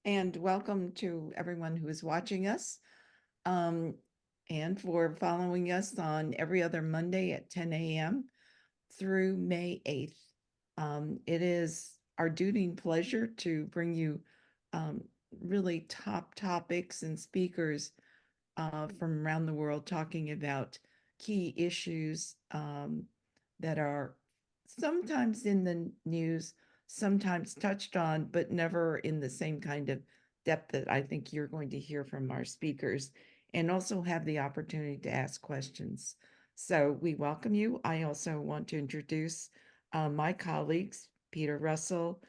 and welcome to everyone who is watching us and for following us on every other Monday at 10 a.m. through May 8th. It is our duty and pleasure to bring you really top topics and speakers from around the world talking about key issues that are sometimes in the news, sometimes touched on, but never in the same kind of depth that I think you're going to hear from our speakers, and also have the opportunity to ask questions. So we welcome you. I also want to introduce my colleagues, Peter Russell,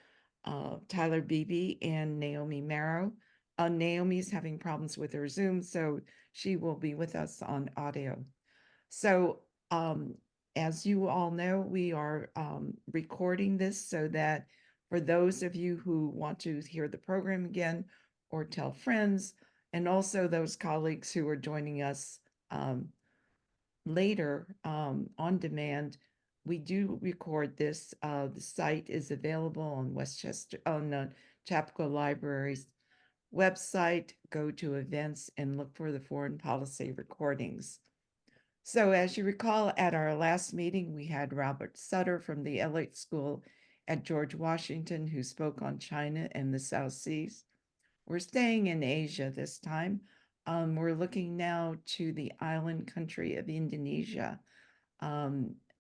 Tyler Beebe, and Naomi Marrow. Naomi's having problems with her Zoom, so she will be with us on audio. So as you all know, we are recording this so that for those of you who want to hear the program again or tell friends, and also those colleagues who are joining us later on demand, we do record this. The site is available on Chappaqua Library's website. Go to events and look for the foreign policy recordings. So as you recall, at our last meeting, we had Robert Sutter from the Elliott School at George Washington, who spoke on China and the South Seas. We're staying in Asia this time. We're looking now to the island country of Indonesia.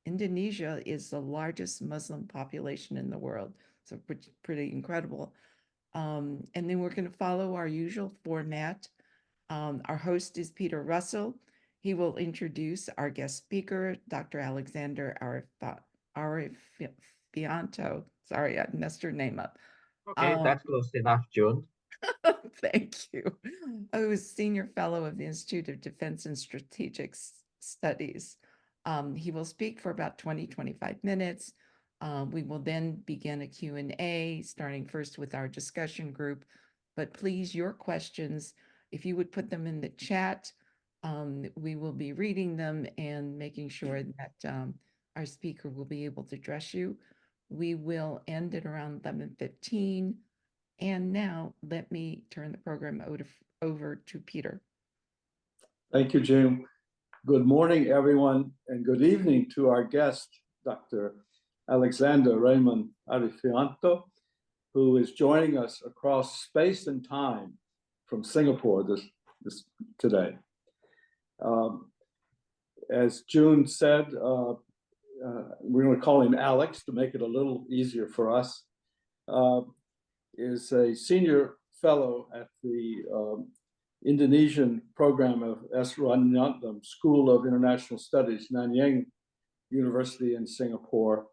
Indonesia is the largest Muslim population in the world, so pretty incredible. And then we're going to follow our usual format. Our host is Peter Russell. He will introduce our guest speaker, Dr. Alexander Arifianto. Sorry, I messed her name up. Okay, that's close enough, June. Thank you. Who is Senior Fellow of the Institute of Defense and Strategic Studies. He will speak for about 20-25 minutes. We will then begin a Q&A, starting first with our discussion group. But please, your questions, if you would put them in the chat, we will be reading them and making sure that our speaker will be able to address you. We will end at around 11:15. And now let me turn the program over to Peter. Thank you, Jim. Good morning, everyone, and good evening to our guest, Dr. Alexander Arifianto, who is joining us across space and time from Singapore today. As June said, we're going to call him Alex to make it a little easier for us. Is a senior fellow at the Indonesian program of Arifianto School of International Studies, Nanyang University in Singapore.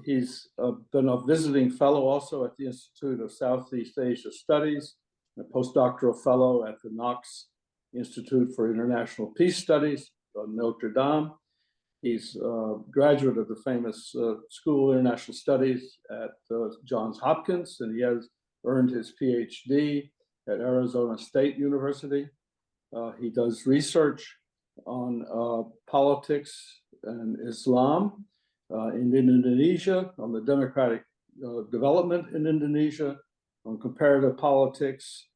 He's been a visiting fellow also at the Institute of Southeast Asia Studies, a postdoctoral fellow at the Knox Institute for International Peace Studies, Notre Dame. He's a graduate of the famous School of International Studies at Johns Hopkins, and he has earned his PhD at Arizona State University. He does research on politics and Islam in Indonesia, on the democratic development in Indonesia, on comparative politics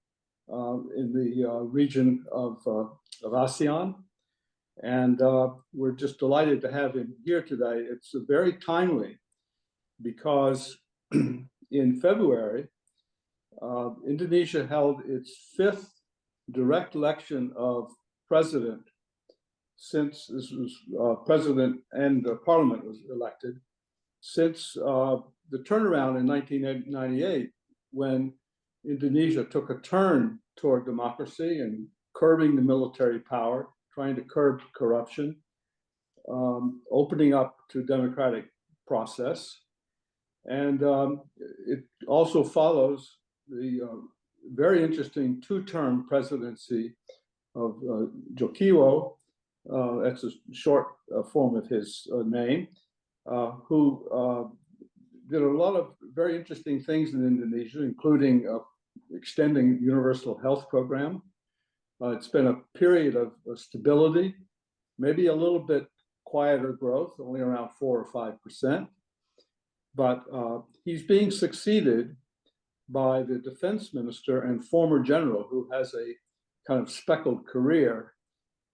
in the region of ASEAN. And we're just delighted to have him here today. It's very timely because in February, Indonesia held its 5th direct election of president since this was president and parliament was elected, since the turnaround in 1998, when Indonesia took a turn toward democracy and curbing the military power, trying to curb corruption, opening up to democratic process. And it also follows the very interesting 2-term presidency of Jokowi, that's a short form of his name, who did a lot of very interesting things in Indonesia, including extending universal health program. It's been a period of stability, maybe a little bit quieter growth, only around 4 or 5%. But he's being succeeded by the defense minister and former general who has a kind of speckled career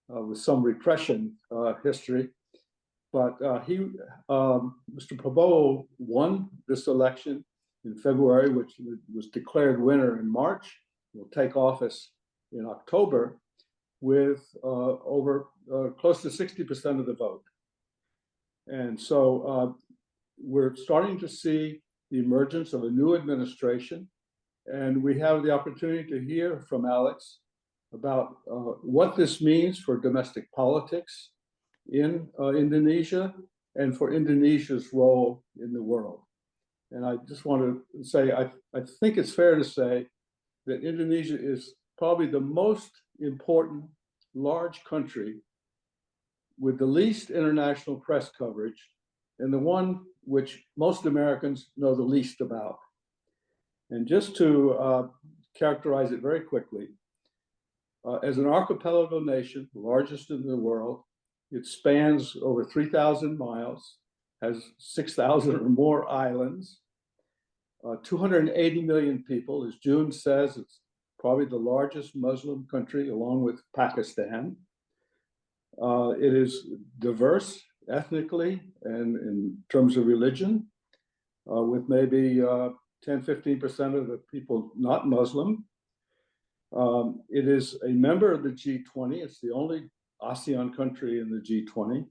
with some repression history. But Mr. Prabowo won this election in February, which was declared winner in March, will take office in October with over close to 60% of the vote. And so we're starting to see the emergence of a new administration, and we have the opportunity to hear from Alex about what this means for domestic politics in Indonesia and for Indonesia's role in the world. And I just want to say, I think it's fair to say that Indonesia is probably the most important large country with the least international press coverage and the one which most Americans know the least about. And just to characterize it very quickly, as an archipelago nation, the largest in the world, it spans over 3,000 miles, has 6,000 or more islands, 280 million people. As June says, it's probably the largest Muslim country along with Pakistan. It is diverse ethnically and in terms of religion, with maybe 10–15% of the people not Muslim. It is a member of the G20. It's the only ASEAN country in the G20.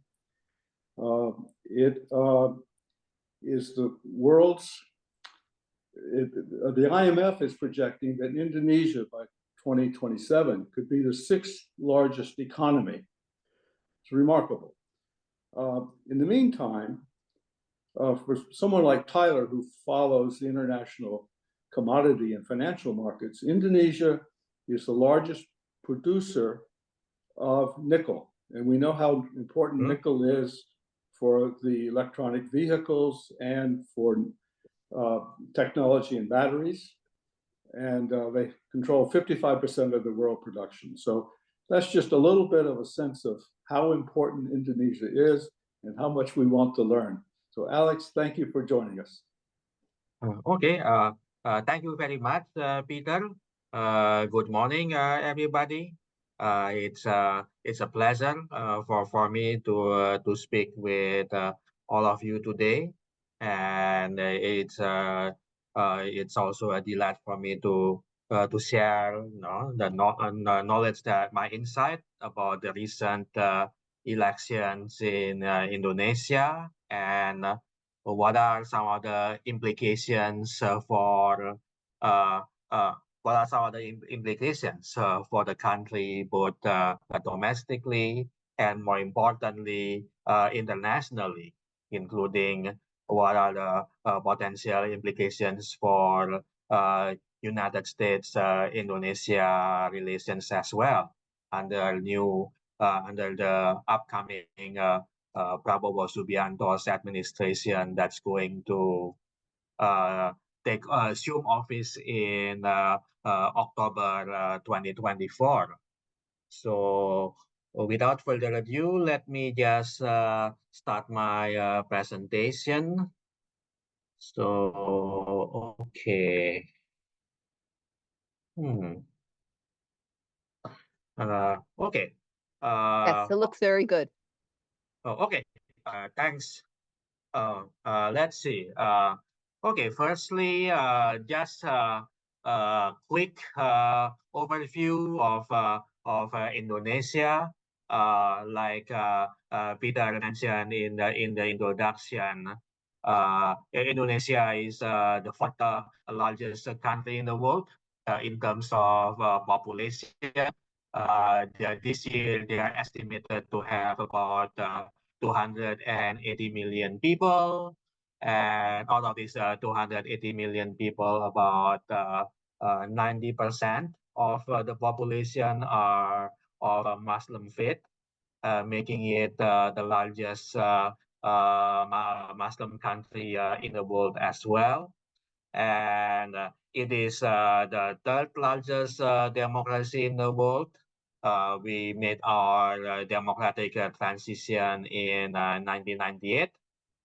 It is the world's, the IMF is projecting that Indonesia by 2027 could be the sixth largest economy. It's remarkable. In the meantime, for someone like Tyler, who follows the international commodity and financial markets, Indonesia is the largest producer of nickel. And we know how important nickel is for the electronic vehicles and for technology and batteries. And they control 55% of the world production. So that's just a little bit of a sense of how important Indonesia is and how much we want to learn. So Alex, thank you for joining us. Okay, thank you very much, Peter. Good morning, everybody. It's a pleasure for me to speak with all of you today, and it's also a delight for me to share, the knowledge, that my insight about the recent elections in Indonesia, and what are some of the implications for what are some of the implications for the country, both domestically and, more importantly, internationally, including what are the potential implications for United States-Indonesia relations as well under the upcoming Prabowo Subianto's administration that's going to assume office in October 2024. So without further ado, let me just start my presentation. So, okay. Okay. Yes, it looks very good. Okay. Thanks. Let's see. Okay, firstly, just a quick overview of Indonesia. Like Peter mentioned in the introduction, Indonesia is the fourth largest country in the world in terms of population. This year, they are estimated to have about 280 million people, and out of these 280 million people, about 90% of the population are of Muslim faith, making it the largest Muslim country in the world as well. And it is the third largest democracy in the world. We made our democratic transition in 1998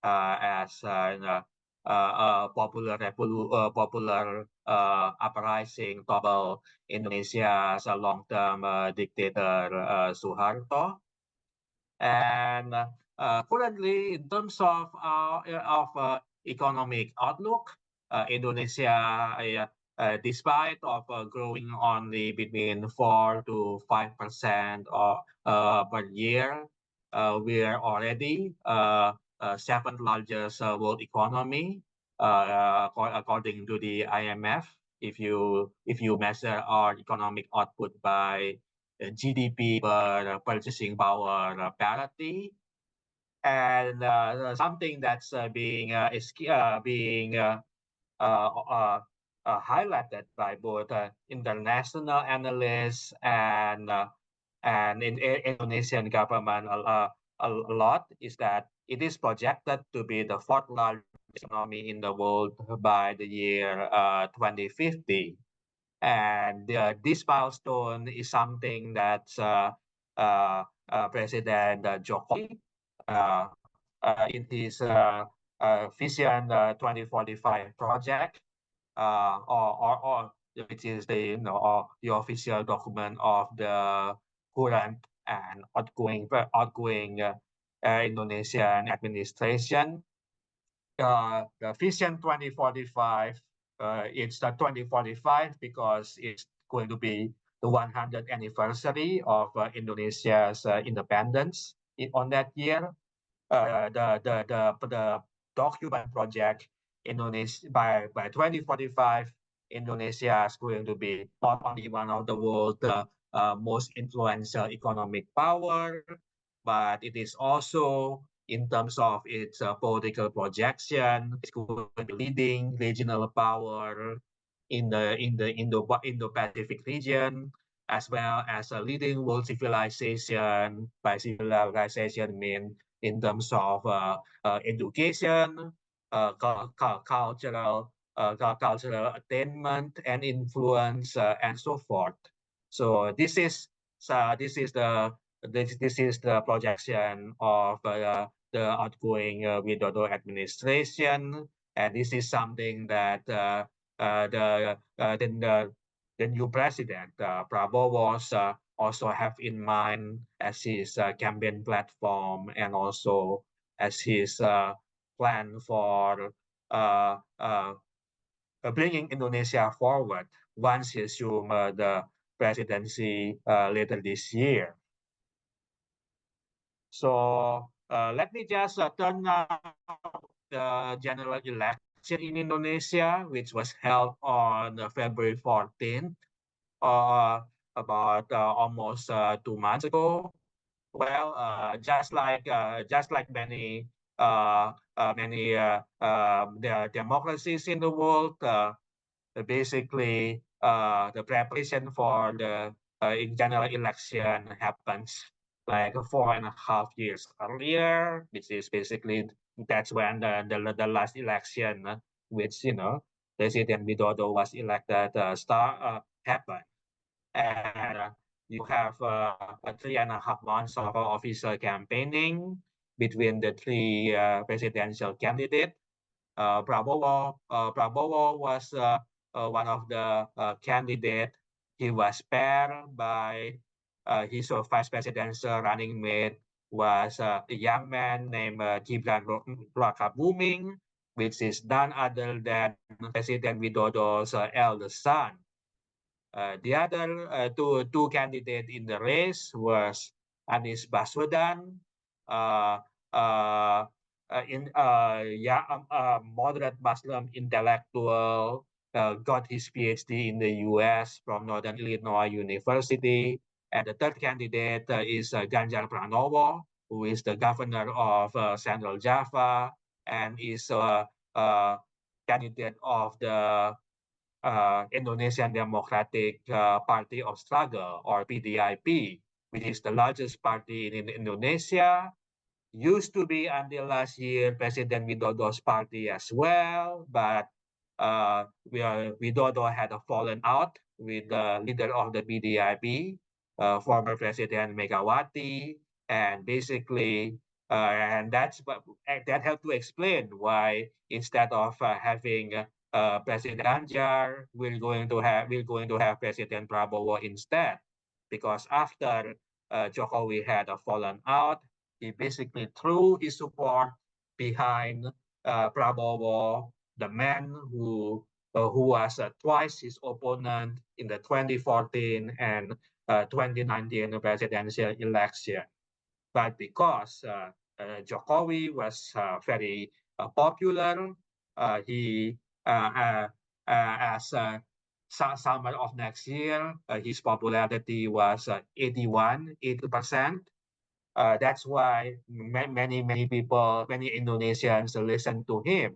as popular uprising toppled Indonesia's long-term dictator Suharto. And currently, in terms of economic outlook, Indonesia, despite of growing only between 4 to 5% per year, we are already seventh largest world economy, according to the IMF. If you measure our economic output by GDP per purchasing power parity, and something that's being highlighted by both international analysts and Indonesian government a lot is that it is projected to be the fourth largest economy in the world by the year 2050. And this milestone is something that President Jokowi, in his Vision 2045 project, or which is the the official document of the current and outgoing Indonesian administration. The Vision 2045, it's the 2045 because it's going to be the 100th anniversary of Indonesia's independence on that year. The document project Indonesia by 2045, Indonesia is going to be not only one of the world's most influential economic power, but it is also in terms of its political projection, it's going to be leading regional power in the Indo-Pacific region, as well as a leading world civilization. By civilization, mean in terms of education, cultural attainment and influence, and so forth. So this is the projection of the outgoing Widodo administration, and this is something that the new president Prabowo also have in mind as his campaign platform, and also as his plan for bringing Indonesia forward once he assumes the presidency later this year. So let me just turn now the general election in Indonesia, which was held on February 14th, about almost 2 months ago. Well, just like many the democracies in the world, basically the preparation for the general election happens like 4.5 years earlier, which is basically that's when the last election, which President Widodo was elected, happened. And you have 3.5 months of official campaigning between the three presidential candidates. Prabowo was one of the candidates. He was paired by his vice presidential running mate was a young man named Gibran Rakabuming, which is none other than President Widodo's eldest son. The other two candidates in the race was Anies Baswedan, moderate Muslim intellectual, got his PhD in the US from Northern Illinois University. And the third candidate is Ganjar Pranowo, who is the governor of Central Java and is candidate of the Indonesian Democratic Party of Struggle, or PDIP, which is the largest party in Indonesia. Used to be until last year President Widodo's party as well, but Widodo had a fallen out with the leader of the PDIP, former President Megawati, and basically And that helped to explain why instead of having President Ganjar, we're going to have President Prabowo instead, because after Jokowi had fallen out, he basically threw his support behind Prabowo, the man who was twice his opponent in the 2014 and 2019 presidential election. But because Jokowi was very popular, he as summer of next year, his popularity was 80%. That's why many people, many Indonesians listen to him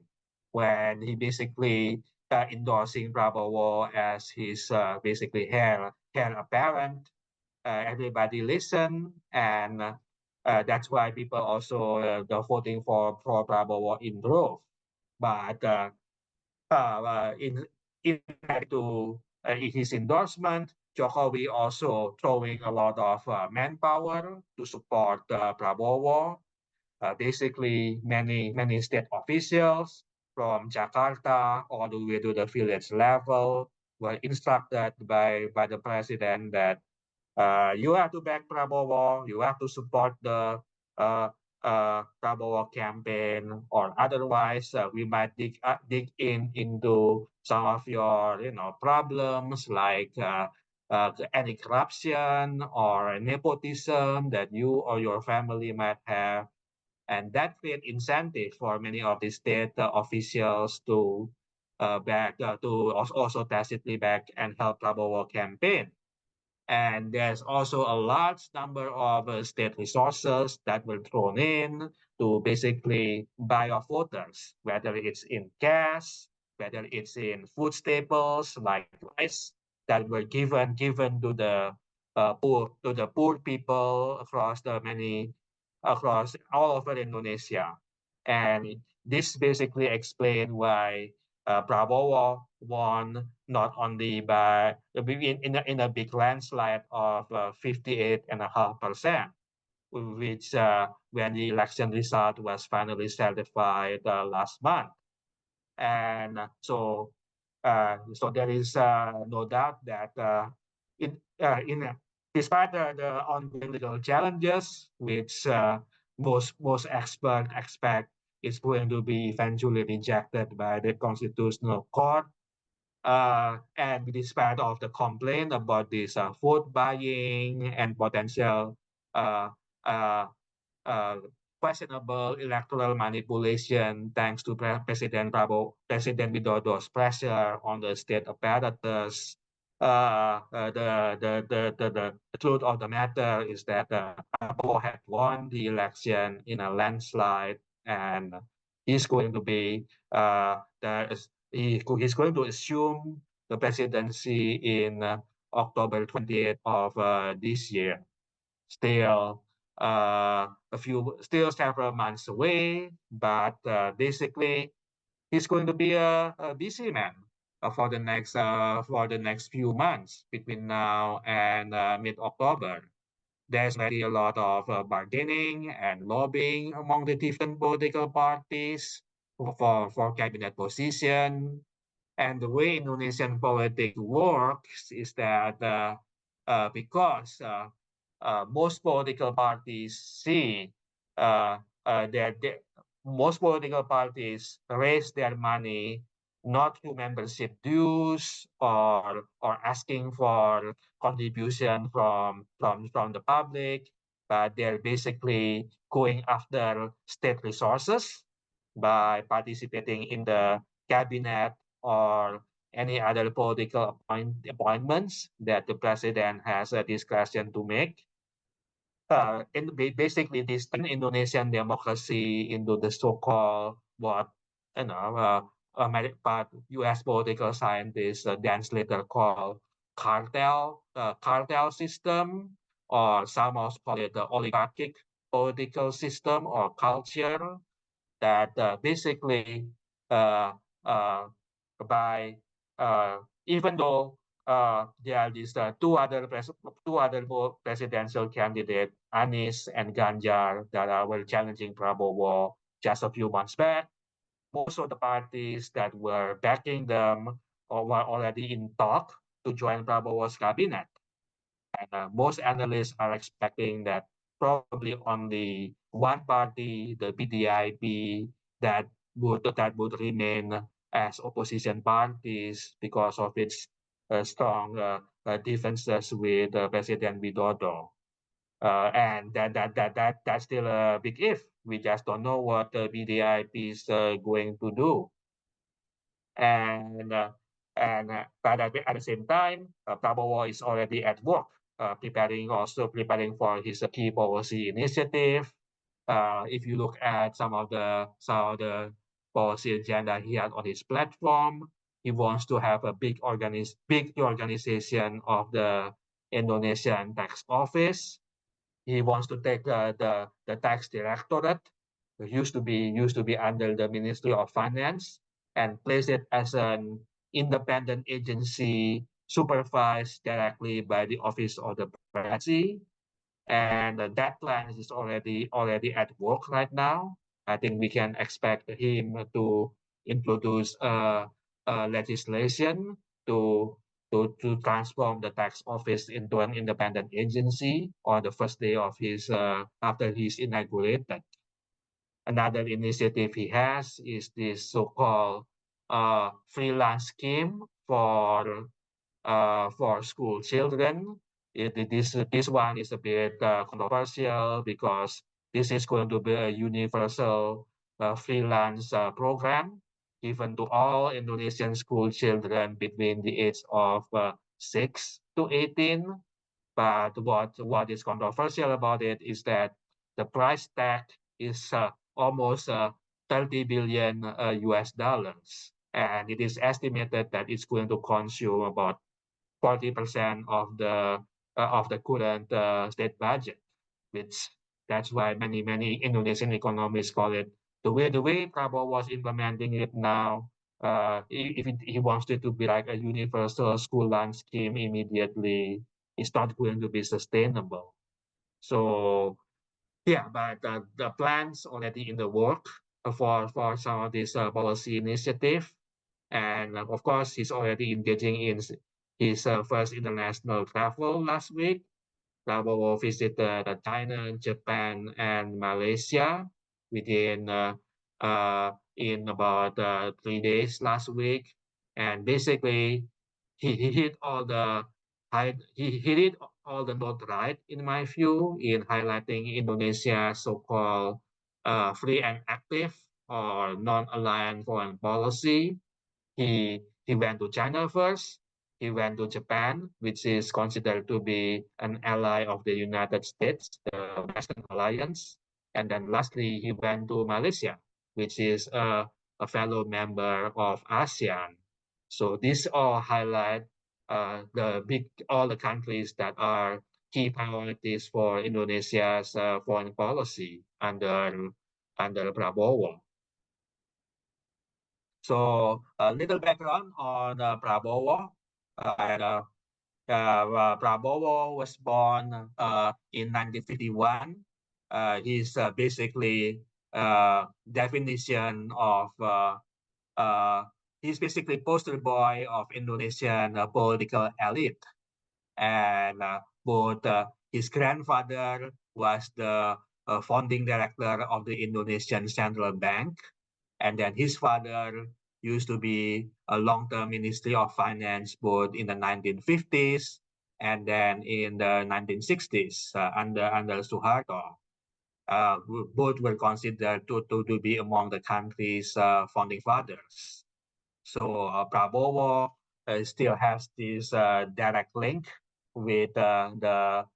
when he basically endorsing Prabowo as his basically heir apparent. Everybody listen, and that's why people also the voting for Prabowo in drove. But in fact, to his endorsement, Jokowi also throwing a lot of manpower to support Prabowo. Basically, many state officials from Jakarta all the way to the village level were instructed by the president that you have to back Prabowo, you have to support the uh, Prabowo campaign, or otherwise we might dig into some of your problems like any corruption or nepotism that you or your family might have, and that create incentive for many of the state officials to back to also tacitly back and help Prabowo campaign. And there's also a large number of state resources that were thrown in to basically buy off voters, whether it's in cash, whether it's in food staples like rice that were given to the poor people across all over Indonesia. And this basically explains why Prabowo won not only by in a big landslide of 58.5%, which when the election result was finally certified last month. And so there is no doubt that despite the ongoing legal challenges, which most experts expect is going to be eventually rejected by the Constitutional Court, and despite of the complaint about this vote buying and potential uh, uh, uh, questionable electoral manipulation thanks to President Widodo's pressure on the state apparatus. The truth of the matter is that Prabowo had won the election in a landslide, and he's going to be he's going to assume the presidency in October 28th of this year. Still still several months away, but basically he's going to be a busy man for the next few months between now and mid-October. There's already a lot of bargaining and lobbying among the different political parties for cabinet position. And the way Indonesian politics works is that because most political parties see that most political parties raise their money not through membership dues or asking for contribution from the public, but they're basically going after state resources by participating in the cabinet or any other political appointments that the president has a discretion to make. Basically, this turn Indonesian democracy into the so-called what U.S. political scientists then later call cartel system, or some also call it the oligarchic political system or culture that basically uh, uh, by even though there is two other presidential candidates, Anies and Ganjar, that were challenging Prabowo just a few months back. Most of the parties that were backing them or were already in talk to join Prabowo's cabinet. And most analysts are expecting that probably only one party, the PDIP, that would remain as opposition parties because of its strong differences with President Widodo. And that's still a big if. We just don't know what the PDIP is going to do. But at the same time, Prabowo is already at work, preparing for his key policy initiative. If you look at some of the policy agenda he had on his platform, he wants to have a big organization of the Indonesian tax office. He wants to take the tax directorate, used to be under the Ministry of Finance, and place it as an independent agency supervised directly by the Office of the Presidency. And that plan is already at work right now. I think we can expect him to introduce legislation to transform the tax office into an independent agency on the first day of his after he's inaugurated. Another initiative he has is this so-called freelance scheme for school children. This one is a bit controversial because this is going to be a universal freelance program given to all Indonesian school children between the age of 6 to 18. But what is controversial about it is that the price tag is almost 30 billion US dollars. And it is estimated that it's going to consume about 40% of the current state budget, which that's why many Indonesian economists call it the way Prabowo was implementing it now. If he wants it to be like a universal school lunch scheme immediately, it's not going to be sustainable. So yeah, but the plans already in the work for some of this policy initiative. And of course, he's already engaging in his first international travel last week. Prabowo visited China, Japan, and Malaysia within in about 3 days last week. And basically, he hit all the he did all the note right, in my view, in highlighting Indonesia's so-called free and active or non-aligned foreign policy. He went to China first. He went to Japan, which is considered to be an ally of the United States, the Western Alliance. And then lastly, he went to Malaysia, which is a fellow member of ASEAN. So these all highlight all the countries that are key priorities for Indonesia's foreign policy under Prabowo. So a little background on Prabowo. Prabowo was born in 1951. He's basically definition of he's basically poster boy of Indonesian political elite. And both his grandfather was the founding director of the Indonesian Central Bank, and then his father used to be a long-term Ministry of Finance both in the 1950s and then in the 1960s under Suharto. Both were considered to be among the country's founding fathers. So Prabowo still has this direct link with the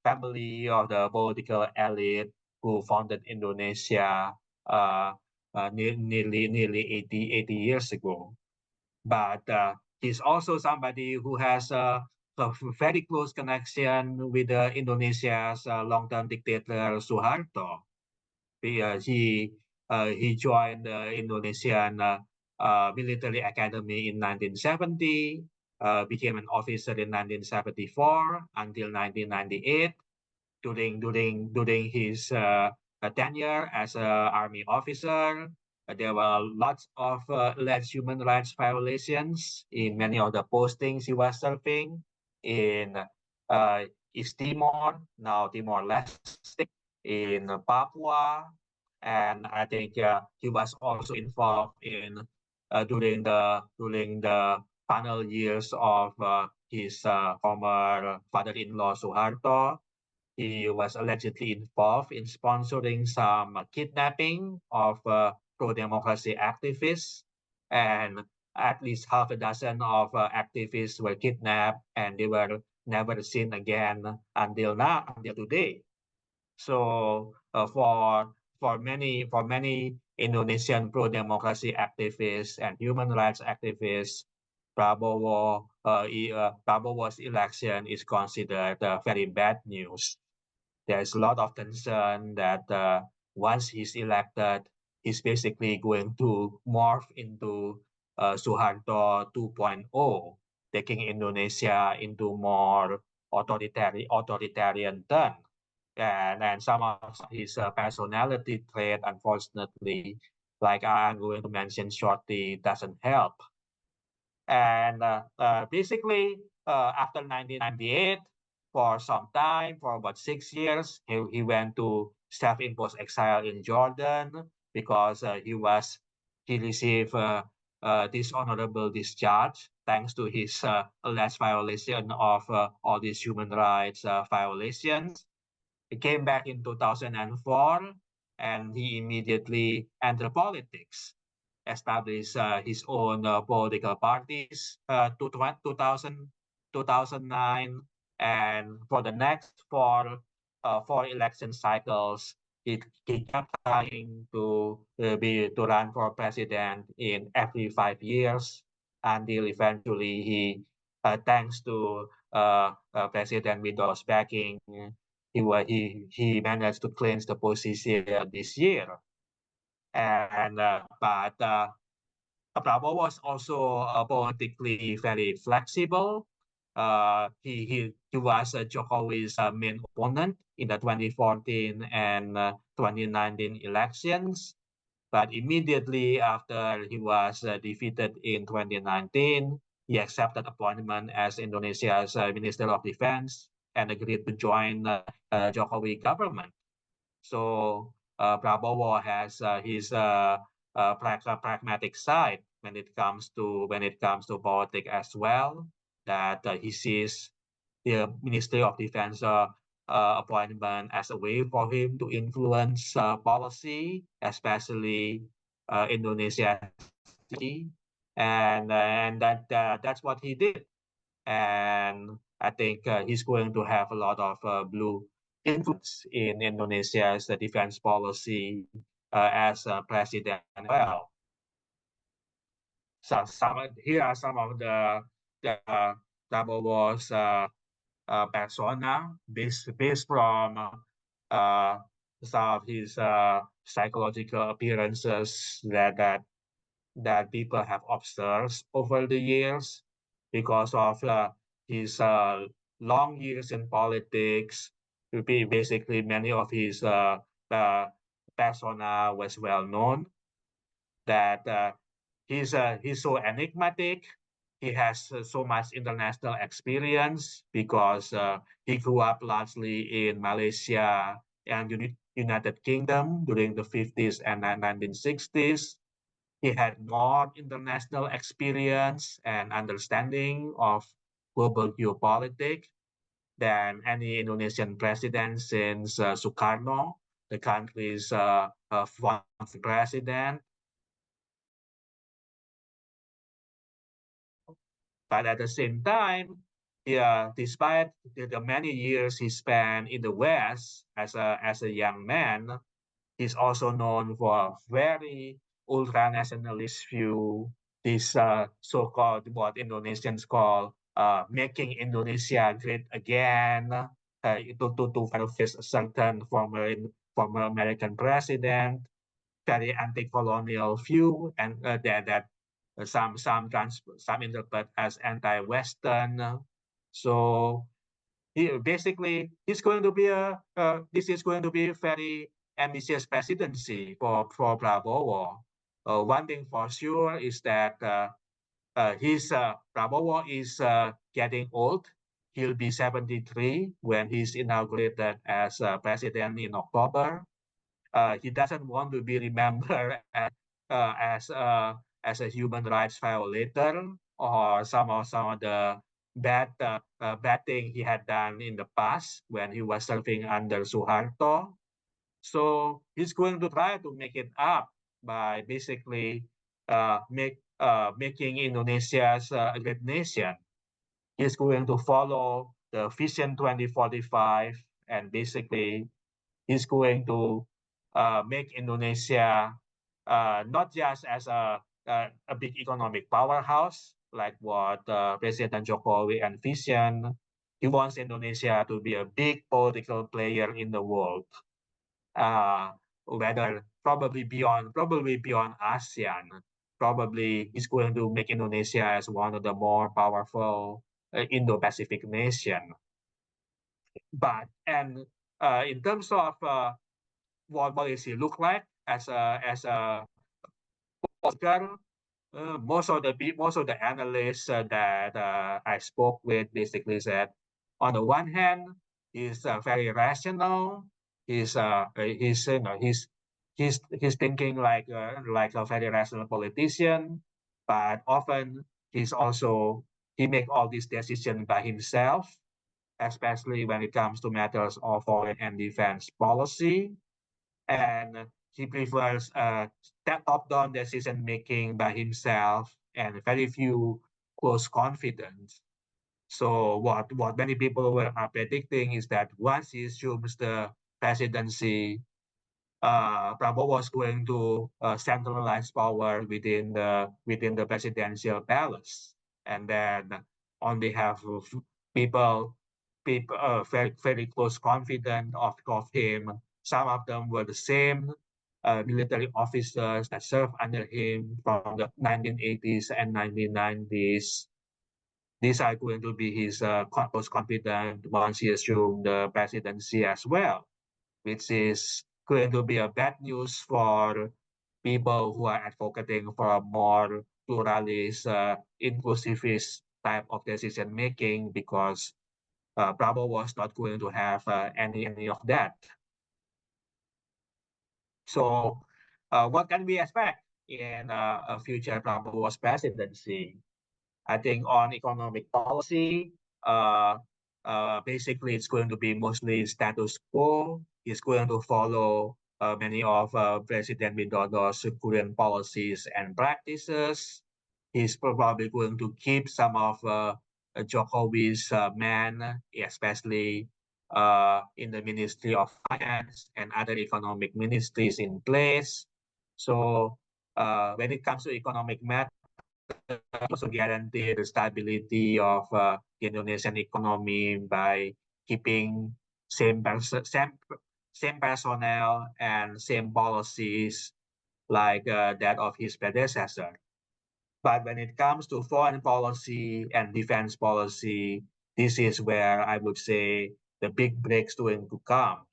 family of the political elite who founded Indonesia nearly 80 years ago. But he's also somebody who has a very close connection with Indonesia's long-term dictator Suharto. He joined the Indonesian military academy in 1970. became an officer in 1974 until 1998. During his tenure as an army officer, there were lots of alleged human rights violations in many of the postings he was serving in uh, East Timor, now Timor-Leste, in Papua, and I think he was also involved in during the final years of his former father-in-law Suharto. He was allegedly involved in sponsoring some kidnapping of pro-democracy activists, and at least half a dozen of activists were kidnapped, and they were never seen again until today. So for many Indonesian pro-democracy activists and human rights activists, Prabowo's election is considered very bad news. There's a lot of concern that once he's elected, he's basically going to morph into Suharto 2.0, taking Indonesia into more authoritarian turn. And some of his personality trait, unfortunately, like I'm going to mention shortly, doesn't help. And basically, after 1998, for some time, for about 6 years, he went to self-imposed exile in Jordan because he received dishonorable discharge thanks to his alleged violation of all these human rights violations. He came back in 2004, and he immediately entered politics, established his own political parties to 2009, and for the next four election cycles, he kept trying to run for president in every 5 years until eventually thanks to President Widodo's backing, he managed to clinch the position this year. And but Prabowo was also politically very flexible. He was Jokowi's main opponent in the 2014 and 2019 elections. But immediately after he was defeated in 2019, he accepted appointment as Indonesia's Minister of Defense and agreed to join Jokowi government. So Prabowo has his pragmatic side when it comes to politics as well. That he sees the Ministry of Defense appointment as a way for him to influence policy, especially Indonesia, and that's what he did. And I think he's going to have a lot of blue influence in Indonesia's defense policy as president as well. So here are some of the Prabowo's persona based from some of his psychological appearances that people have observed over the years because of his long years in politics. Basically, many of his persona was well known. That he's so enigmatic. He has so much international experience because he grew up largely in Malaysia and United Kingdom during the 50s and 1960s. He had more international experience and understanding of global geopolitics than any Indonesian president since Sukarno, the country's former president. But at the same time, despite the many years he spent in the West as a young man, he's also known for a very ultra-nationalist view, this so-called, what Indonesians call making Indonesia great again, to face a certain former American president, very anti-colonial view, and that some interpret as anti-Western. So he's going to be this is going to be a very ambitious presidency for Prabowo. One thing for sure is that Prabowo is getting old. He'll be 73 when he's inaugurated as president in October. He doesn't want to be remembered as a human rights violator or some of the bad thing he had done in the past when he was serving under Suharto. So he's going to try to make it up by basically making Indonesia a great nation. He's going to follow the Vision 2045, and basically he's going to make Indonesia not just as a big economic powerhouse like what President Jokowi envisioned. He wants Indonesia to be a big political player in the world, whether probably beyond ASEAN. Probably he's going to make Indonesia as one of the more powerful Indo-Pacific nation. But in terms of what does he look like as a politiker? Most of the analysts that I spoke with basically said, on the one hand, he's very rational. He's thinking like a very rational politician, but often he make all these decisions by himself, especially when it comes to matters of foreign and defense policy. And he prefers that top-down decision-making by himself and very few close confidants. So what many people are predicting is that once he assumes the presidency, Prabowo was going to centralize power within the presidential palace, and then on behalf of people very close confidant of him. Some of them were the same military officers that served under him from the 1980s and 1990s. These are going to be his close confidant once he assumed the presidency as well, which is going to be a bad news for people who are advocating for a more pluralist, inclusivist type of decision making, because Prabowo was not going to have any of that. So what can we expect in a future Prabowo's presidency? I think on economic policy, basically it's going to be mostly status quo. It's going to follow many of President Widodo's current policies and practices. He's probably going to keep some of Jokowi's men, especially in the Ministry of Finance and other economic ministries in place. So when it comes to economic matters, also guarantee the stability of the Indonesian economy by keeping same personnel and same policies like that of his predecessor. But when it comes to foreign policy and defense policy, this is where I would say the big breaks going to come.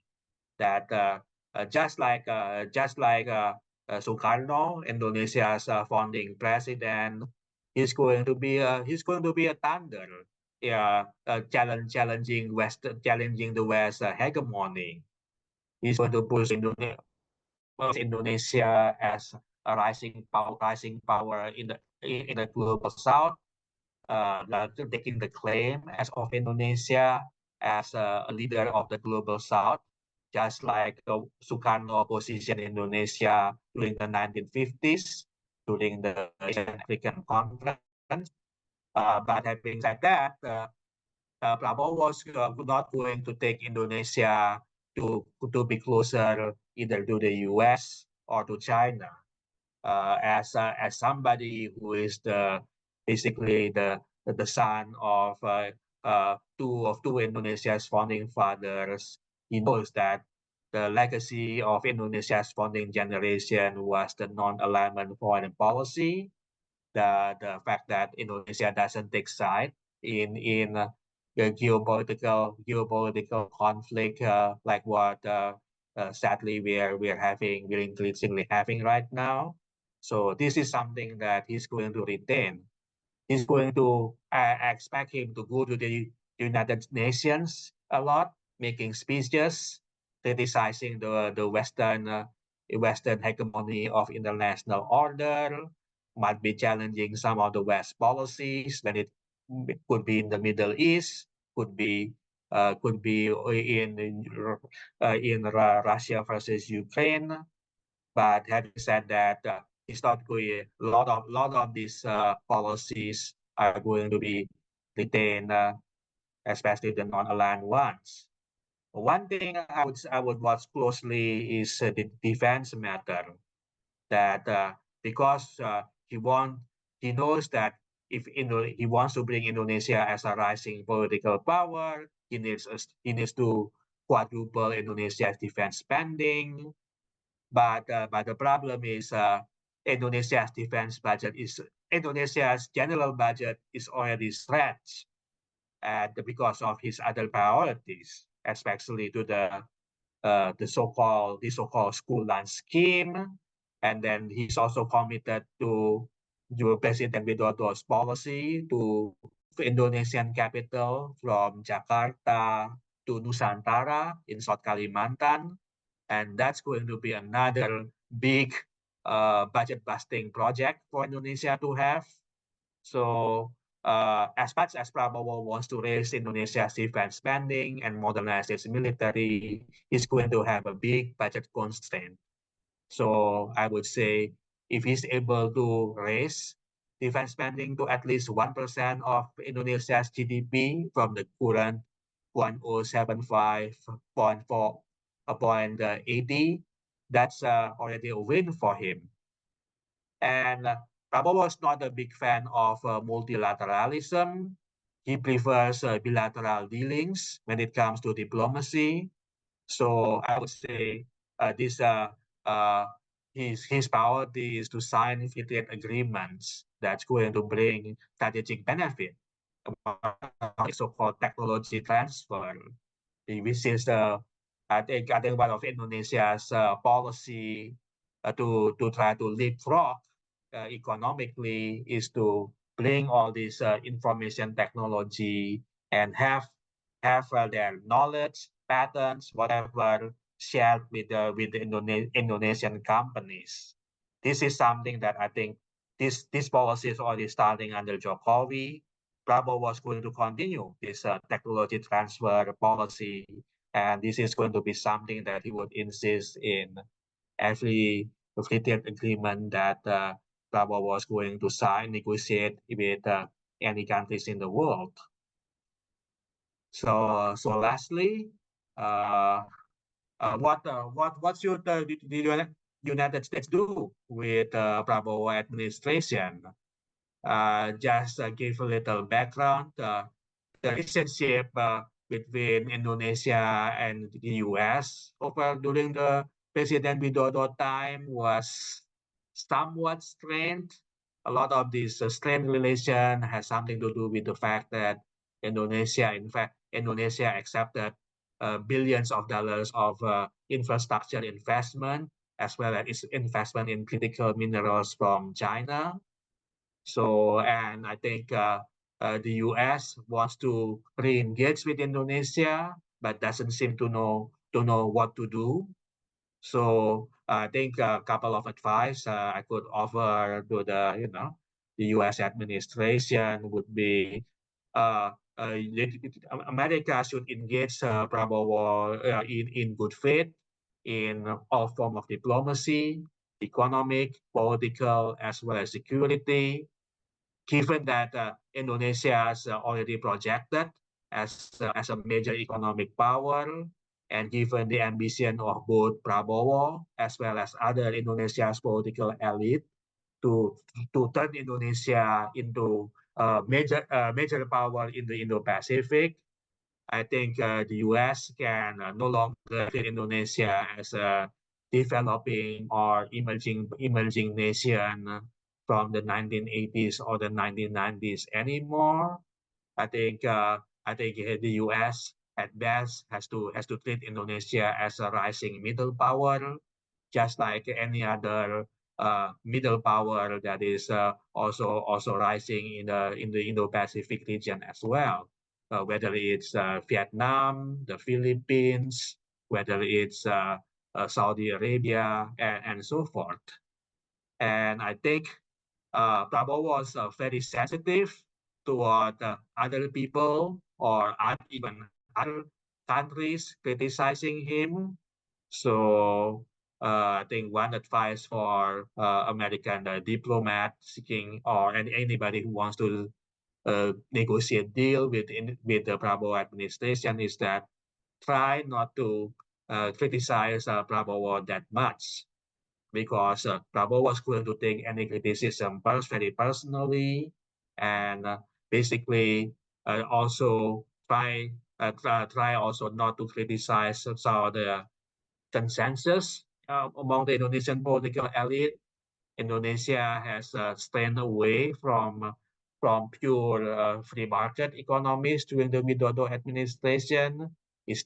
That just like Sukarno, Indonesia's founding president, he's going to be a thunder, challenging the West hegemony. He's going to push Indonesia as a rising power in the global South, taking the claim as of Indonesia as a leader of the global South, just like Sukarno positioned Indonesia during the 1950s, during the Asian African Conference. But having said that, Prabowo was not going to take Indonesia to be closer either to the US or to China. As somebody who is basically the son of two Indonesia's founding fathers, he knows that the legacy of Indonesia's founding generation was the non-alignment foreign policy, the fact that Indonesia doesn't take side in the geopolitical conflict like what sadly we're increasingly having right now. So this is something that he's going to retain. He's going to I expect him to go to the United Nations a lot, making speeches criticizing the Western hegemony of international order, might be challenging some of the West policies when it could be in the Middle East, could be in Russia versus Ukraine. But having said that, it's not going. A lot of these policies are going to be retained, especially the non-aligned ones. One thing I would watch closely is the defense matter. That because he knows that if he wants to bring Indonesia as a rising political power, he needs to quadruple Indonesia's defense spending. But the problem is Indonesia's general budget is already stretched, and because of his other priorities, especially to the so-called school lunch scheme. And then he's also committed to President Widodo's policy to move Indonesian capital from Jakarta to Nusantara in South Kalimantan. And that's going to be another big budget busting project for Indonesia to have. So as much as Prabowo wants to raise Indonesia's defense spending and modernize its military, he's going to have a big budget constraint. So I would say if he's able to raise defense spending to at least 1% of Indonesia's GDP from the current 0.075, 0.80, that's already a win for him. And Prabowo is not a big fan of multilateralism. He prefers bilateral dealings when it comes to diplomacy. So I would say his priority is to sign free trade agreements that's going to bring strategic benefit, so-called technology transfer, which is I think one of Indonesia's policy to try to leapfrog economically is to bring all this information technology and have their knowledge, patents, whatever, shared with the Indonesian companies. This is something that I think this policy is already starting under Jokowi. Prabowo was going to continue this technology transfer policy, and this is going to be something that he would insist in every free trade agreement that Prabowo was going to sign, negotiate with any countries in the world. So lastly, what should the United States do with Prabowo administration? Just give a little background. The relationship between Indonesia and the US during the President Widodo time was somewhat strained. A lot of this strained relation has something to do with the fact that Indonesia accepted billions of dollars of infrastructure investment, as well as its investment in critical minerals from China. So, and I think the US wants to re-engage with Indonesia, but doesn't seem to know what to do. So I think a couple of advice I could offer to the U.S. administration would be America should engage Prabowo in good faith in all form of diplomacy, economic, political, as well as security. Given that Indonesia is already projected as a major economic power, and given the ambition of both Prabowo as well as other Indonesia's political elite to turn Indonesia into a major power in the Indo-Pacific, I think the U.S. can no longer treat Indonesia as a developing or emerging nation from the 1980s or the 1990s anymore. I think the U.S. at best has to treat Indonesia as a rising middle power, just like any other middle power that is also rising in the Indo-Pacific region as well. Whether it's Vietnam, the Philippines, whether it's Saudi Arabia, and so forth. And I think Prabowo was very sensitive toward other people or even other countries criticizing him. So I think one advice for American diplomat seeking or anybody who wants to negotiate deal with the Prabowo administration is that try not to criticize Prabowo that much, because Prabowo was going to take any criticism very personally, and basically also try also not to criticize some of the consensus among the Indonesian political elite. Indonesia has strayed away from pure free market economies during the Widodo administration. Is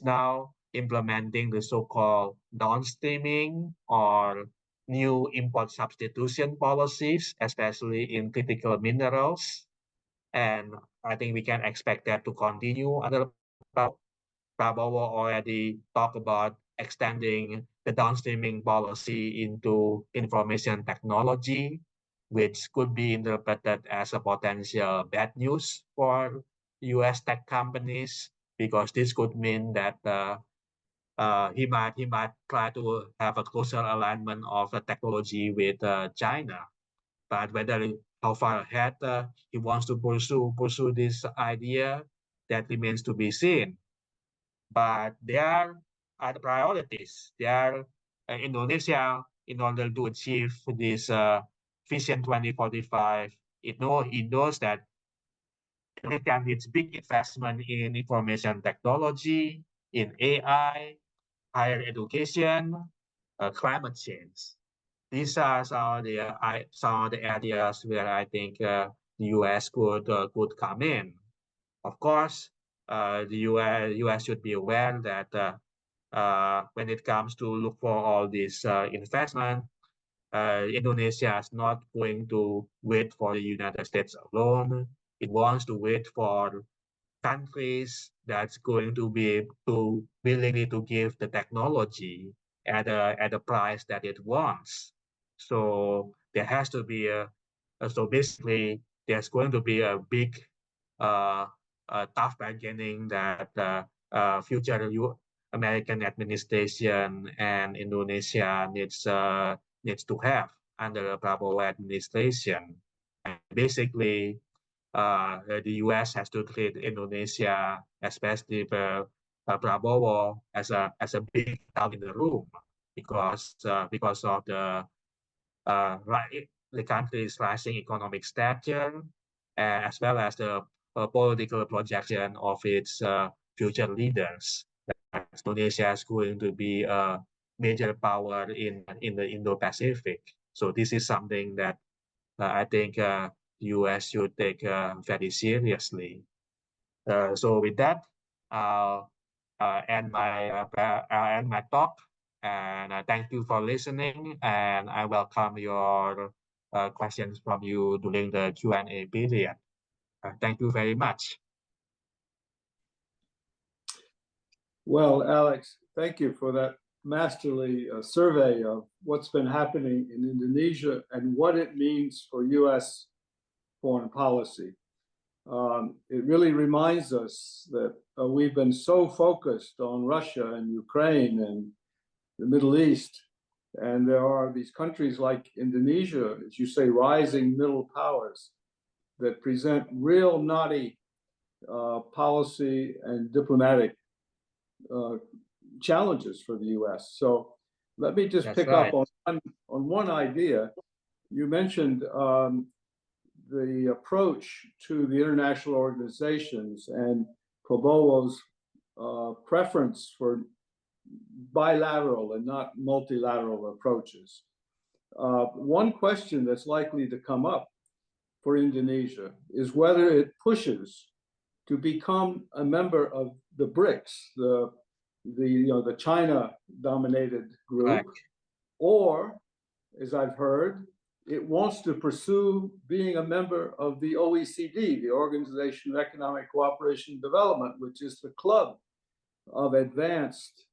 now implementing the so-called downstreaming or new import substitution policies, especially in critical minerals. And I think we can expect that to continue under Prabowo already talked about extending the downstreaming policy into information technology, which could be interpreted as a potential bad news for U.S. tech companies, because this could mean that he might try to have a closer alignment of the technology with China. But how far ahead he wants to pursue this idea, that remains to be seen. But there are the priorities. There, Indonesia, in order to achieve this Vision 2045, it knows that Indonesia needs big investment in information technology, in AI, higher education, climate change. These are some of the areas where I think the U.S. could come in. Of course, the U.S. should be aware that when it comes to look for all this investment, Indonesia is not going to wait for the United States alone. It wants to wait for countries that's going to be willingly to give the technology at a price that it wants. So there has to be so basically there's going to be a big tough bargaining that future American administration and Indonesia needs to have under the Prabowo administration. And basically, the U.S. has to treat Indonesia, especially Prabowo, as a big dog in the room, because of the country's rising economic stature, as well as the political projection of its future leaders. Indonesia is going to be a major power in the Indo-Pacific. So this is something that I think the U.S. should take very seriously. So with that, I'll end my talk, and thank you for listening, and I welcome your questions from you during the Q&A period. Thank you very much. Well, Alex, thank you for that masterly survey of what's been happening in Indonesia and what it means for U.S. foreign policy. It really reminds us that we've been so focused on Russia and Ukraine and the Middle East, and there are these countries like Indonesia, as you say, rising middle powers that present real knotty policy and diplomatic challenges for the U.S. So let me just pick up on one idea. You mentioned the approach to the international organizations and Prabowo's preference for bilateral and not multilateral approaches. One question that's likely to come up for Indonesia is whether it pushes to become a member of the BRICS, the China-dominated group, Correct. or, as I've heard, it wants to pursue being a member of the OECD, the Organization of Economic Cooperation and Development, which is the club of advanced,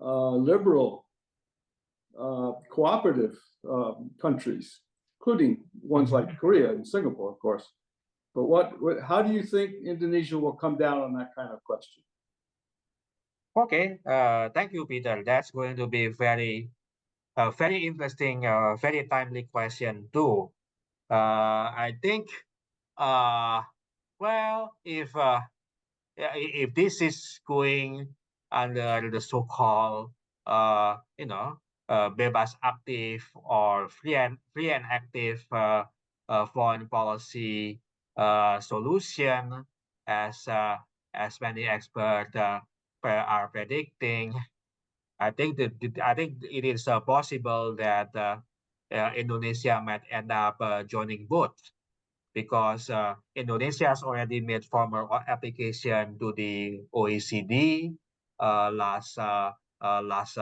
liberal, cooperative countries, including ones like Korea and Singapore, of course. But how do you think Indonesia will come down on that kind of question? Okay. Thank you, Peter. That's going to be very interesting, very timely question too. I think, well, if this is going under the so-called, bebas aktif or free and active foreign policy solution, as many experts are predicting, I think it is possible that Indonesia might end up joining both, because Indonesia has already made formal application to the OECD last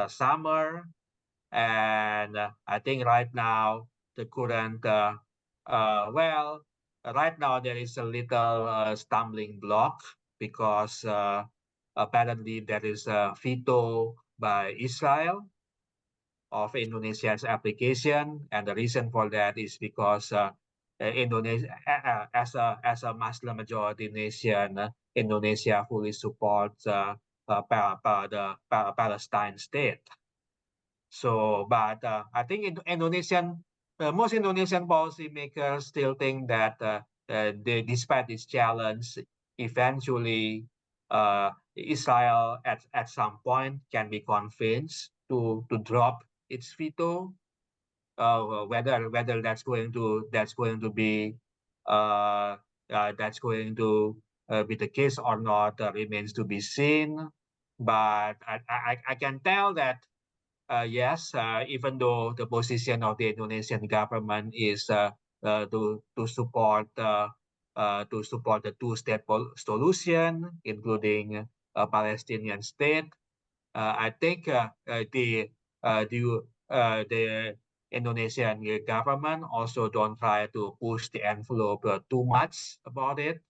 summer, and I think right now the current right now there is a little stumbling block, because apparently there is a veto by Israel of Indonesia's application, and the reason for that is because Indonesia, as a Muslim majority nation, Indonesia fully supports the Palestine state. So, but I think most Indonesian policymakers still think that despite this challenge, eventually Israel at some point can be convinced to drop its veto. Whether that's going to be be the case or not remains to be seen. But I can tell that yes, even though the position of the Indonesian government is to support the two-state solution, including a Palestinian state, I think the Indonesian government also don't try to push the envelope too much about it,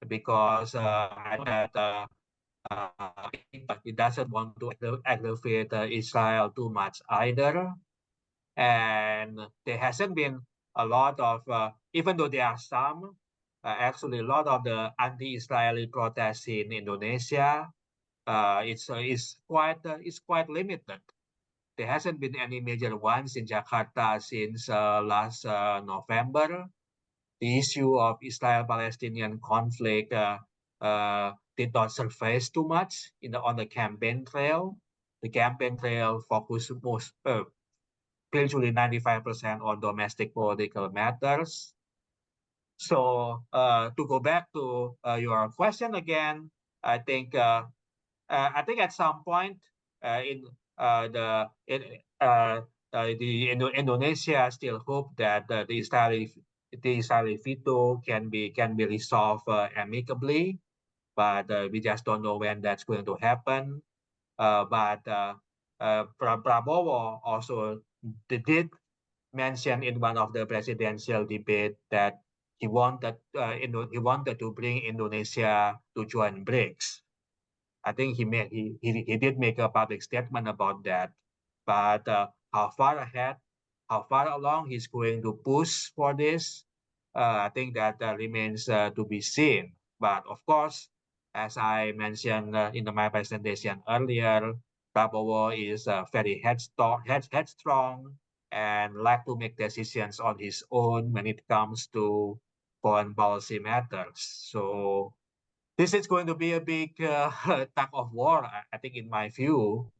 because I know that it doesn't want to aggravate Israel too much either. And there hasn't been a lot of, even though there are some, actually a lot of the anti-Israeli protests in Indonesia, it's quite limited. There hasn't been any major ones in Jakarta since last November. The issue of Israel-Palestinian conflict did not surface too much on the campaign trail. The campaign trail focused virtually 95% on domestic political matters. So to go back to your question again, I think at some point Indonesia still hope that the Israeli veto can be resolved amicably, but we just don't know when that's going to happen. But Prabowo also did mention in one of the presidential debate that he wanted to bring Indonesia to join BRICS. I think he did make a public statement about that, but how far along he's going to push for this, I think that remains to be seen. But of course, as I mentioned in my presentation earlier, Prabowo is very headstrong and like to make decisions on his own when it comes to foreign policy matters. So this is going to be a big tug of war, I think, in my view,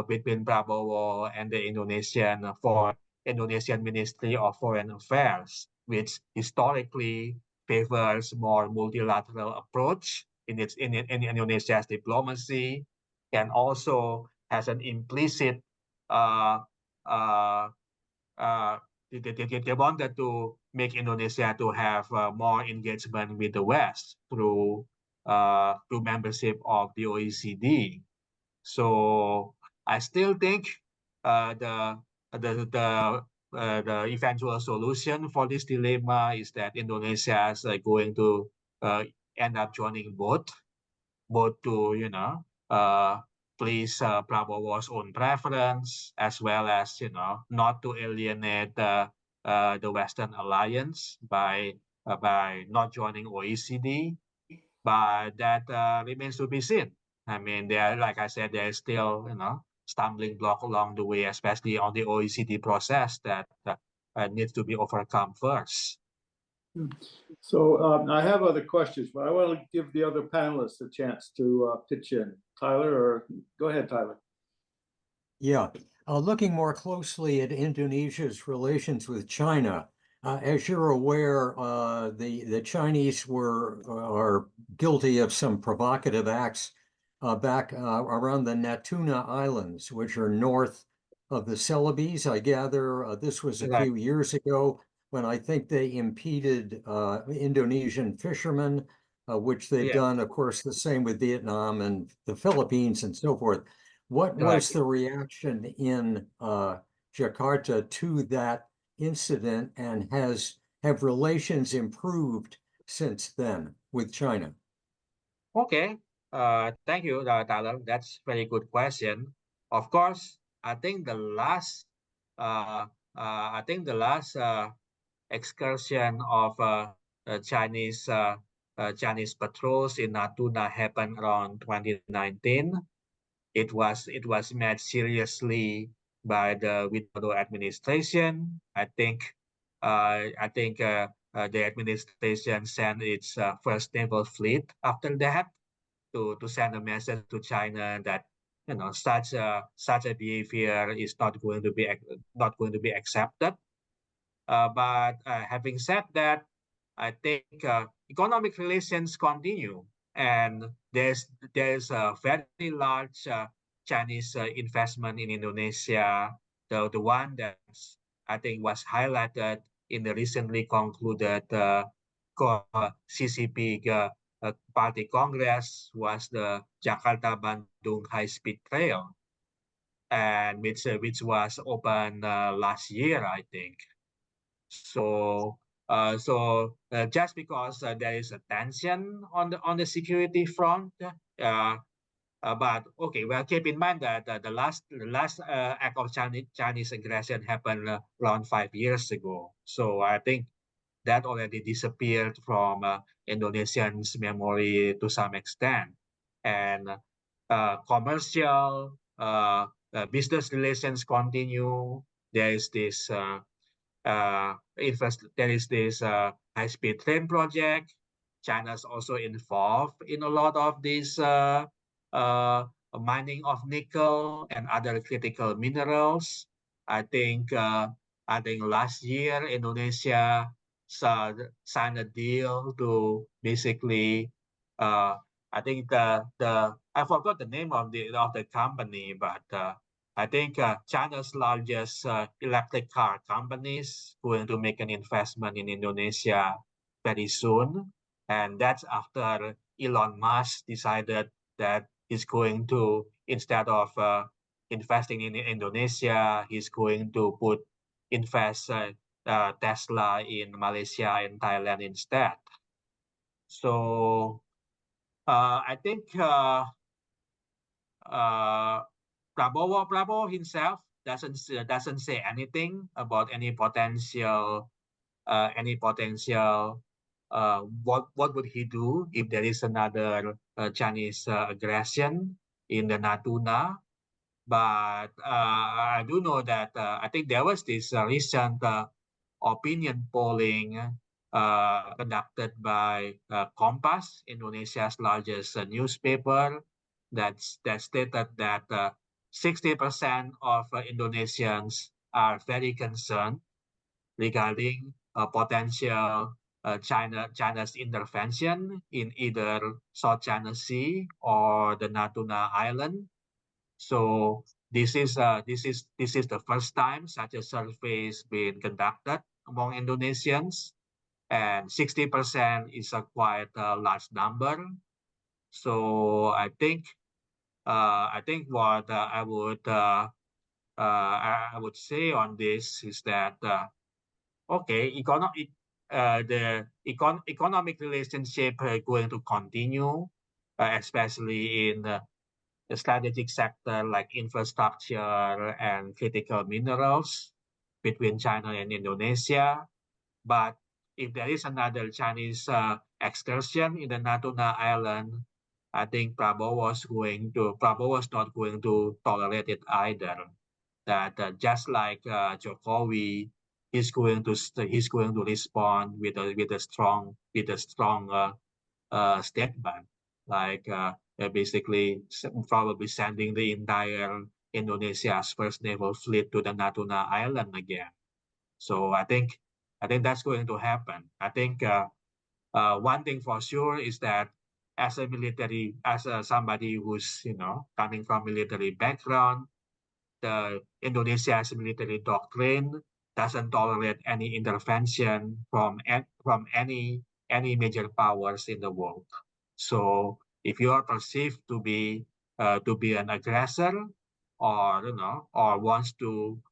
between Prabowo and the Indonesian Ministry of Foreign Affairs, which historically favors more multilateral approach in Indonesia's diplomacy, and also has an implicit they wanted to make Indonesia to have more engagement with the West through membership of the OECD. So I still think the eventual solution for this dilemma is that Indonesia is going to end up joining both to please Prabowo's own preference, as well as not to alienate the Western alliance by not joining OECD. But that remains to be seen. I mean, like I said, there is still stumbling block along the way, especially on the OECD process that needs to be overcome first. So I have other questions, but I want to give the other panelists a chance to pitch in. Tyler, or go ahead, Tyler. Yeah, looking more closely at Indonesia's relations with China, as you're aware, the Chinese are guilty of some provocative acts back around the Natuna Islands, which are north of the Celebes. I gather this was a few years ago when I think they impeded Indonesian fishermen, which they've done, of course, the same with Vietnam and the Philippines and so forth. What was the reaction in Jakarta to that incident, and have relations improved since then with China? Okay, thank you, Tyler. That's a very good question. Of course, I think the last excursion of Chinese patrols in Natuna happened around 2019. It was met seriously by the Widodo administration. I think the administration sent its first naval fleet after that to send a message to China that such a behavior is not going to be accepted. But having said that, I think economic relations continue, and there's a very large Chinese investment in Indonesia. The one that I think was highlighted in the recently concluded CCP Party Congress was the Jakarta-Bandung high-speed trail, and which was opened last year, I think. So just because there is a tension on the security front, but okay, well, keep in mind that the last act of Chinese aggression happened around 5 years ago. So I think that already disappeared from Indonesians' memory to some extent, and commercial business relations continue. There is this high-speed train project. China's also involved in a lot of this mining of nickel and other critical minerals. I think last year Indonesia signed a deal to basically I think I forgot the name of the company, but I think China's largest electric car company is going to make an investment in Indonesia very soon. And that's after Elon Musk decided that he's going to, instead of investing in Indonesia, he's going to invest Tesla in Malaysia and Thailand instead. So I think Prabowo himself doesn't say anything about any potential what would he do if there is another Chinese aggression in the Natuna. But I do know that I think there was this recent opinion polling conducted by Kompas, Indonesia's largest newspaper, that stated that 60% of Indonesians are very concerned regarding potential China's intervention in either South China Sea or the Natuna Island. So this is the first time such a survey is being conducted among Indonesians, and 60% is a quite large number. So I think what I would say on this is that okay, economic relationship going to continue, especially in the strategic sector like infrastructure and critical minerals between China and Indonesia. But if there is another Chinese excursion in the Natuna Island, I think Prabowo was not going to tolerate it either. That just like Jokowi, he's going to respond with a strong statement, like basically probably sending the entire Indonesia's first naval fleet to the Natuna Island again. So I think that's going to happen. I think one thing for sure is that as somebody who's coming from military background, the Indonesia's military doctrine doesn't tolerate any intervention from any major powers in the world. So if you are perceived to be an aggressor, or wants to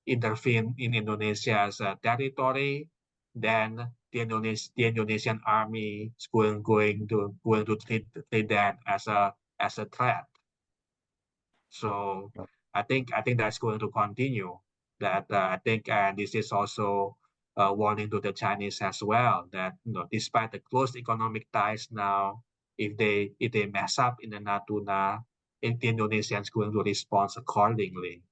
intervene in Indonesia's territory, then the Indonesian army is going to treat that as a threat. So I think that's going to continue. That I think this is also a warning to the Chinese as well, that despite the close economic ties now, if they mess up in the Natuna, the Indonesians going to respond accordingly.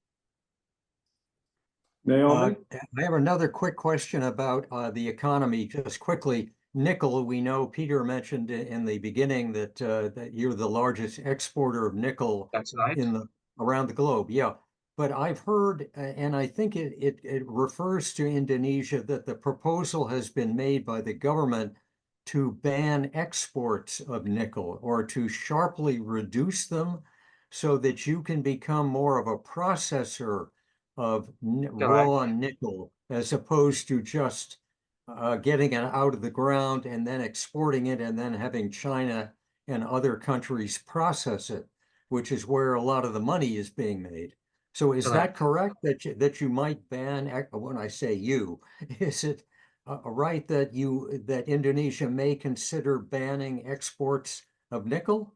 Naomi? I have another quick question about the economy, just quickly. Nickel, we know Peter mentioned in the beginning that that you're the largest exporter of nickel That's right. around the globe. Yeah. But I've heard, and I think it refers to Indonesia, that the proposal has been made by the government to ban exports of nickel or to sharply reduce them so that you can become more of a processor of raw nickel as opposed to just getting it out of the ground and then exporting it and then having China and other countries process it, which is where a lot of the money is being made. So is that correct that you might ban, when I say you, is it right that Indonesia may consider banning exports of nickel?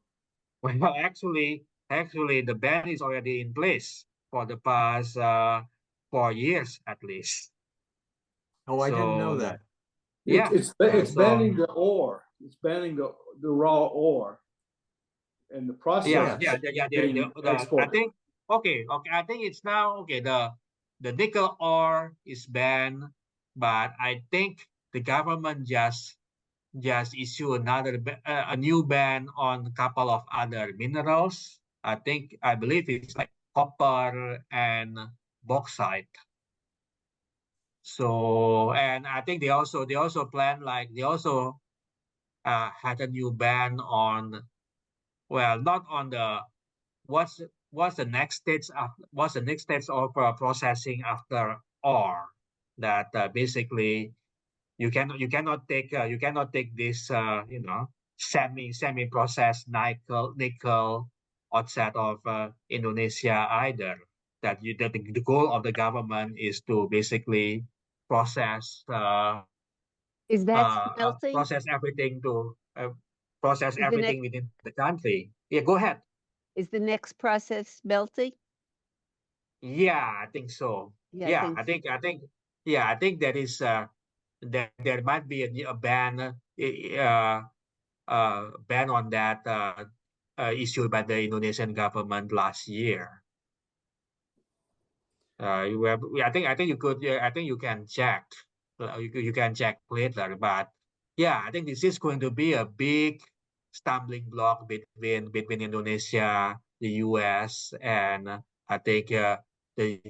Well, actually, the ban is already in place for the past 4 years at least. Oh, I didn't know that. Yeah, It's banning the ore. It's banning the raw ore, and the process. Yeah. I think okay. I think it's now okay. The nickel ore is banned, but I think the government just issue a new ban on a couple of other minerals. I believe it's like copper and bauxite. So, and I think they also plan, like they also had a new ban on, well, not on the what's the next stage of processing after ore, that basically you cannot take this semi processed nickel outside of Indonesia either. That the goal of the government is to basically process Is that smelting? process everything within the country. Yeah, go ahead. Is the next process melting? Yeah, I think so. Yeah, I think there is there might be a ban ban on that issued by the Indonesian government last year. I think you could. I think you can check. You can check later. But yeah, I think this is going to be a big stumbling block between Indonesia, the U.S., and I think the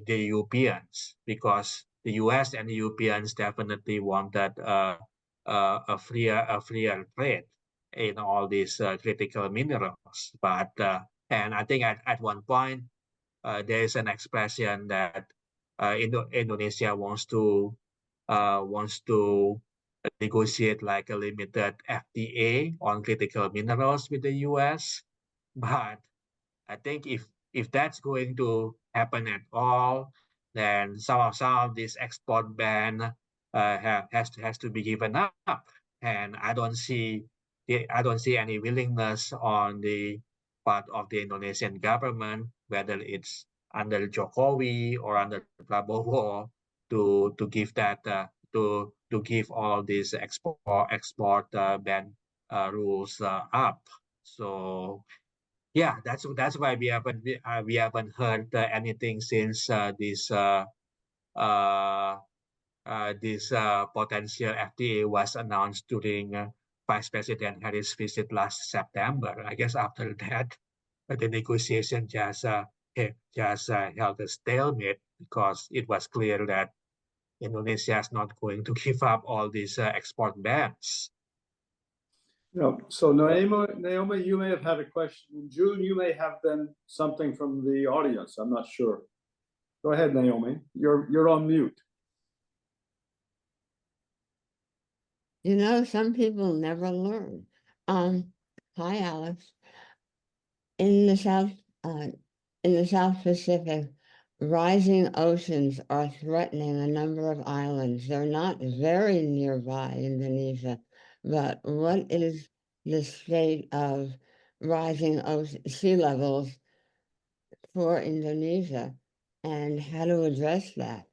Europeans, because the U.S. and the Europeans definitely wanted a freer trade in all these critical minerals. But and I think at one point there is an expression that Indonesia wants to negotiate like a limited FTA on critical minerals with the US. But I think if that's going to happen at all, then some of this export ban has to be given up, and I don't see any willingness on the part of the Indonesian government, whether it's under Jokowi or under Prabowo, to give that to give all these export ban rules up. So yeah, that's why we haven't heard anything since this potential FTA was announced during Vice President Harris' visit last September. I guess after that, the negotiation just held a stalemate because it was clear that Indonesia is not going to give up all these export bans. So Naomi, you may have had a question. In June, you may have then something from the audience. I'm not sure. Go ahead, Naomi. You're on mute. You know, some people never learn. Hi, Alex. In the South Pacific, rising oceans are threatening a number of islands. They're not very nearby Indonesia, but what is the state of rising sea levels for Indonesia and how to address that?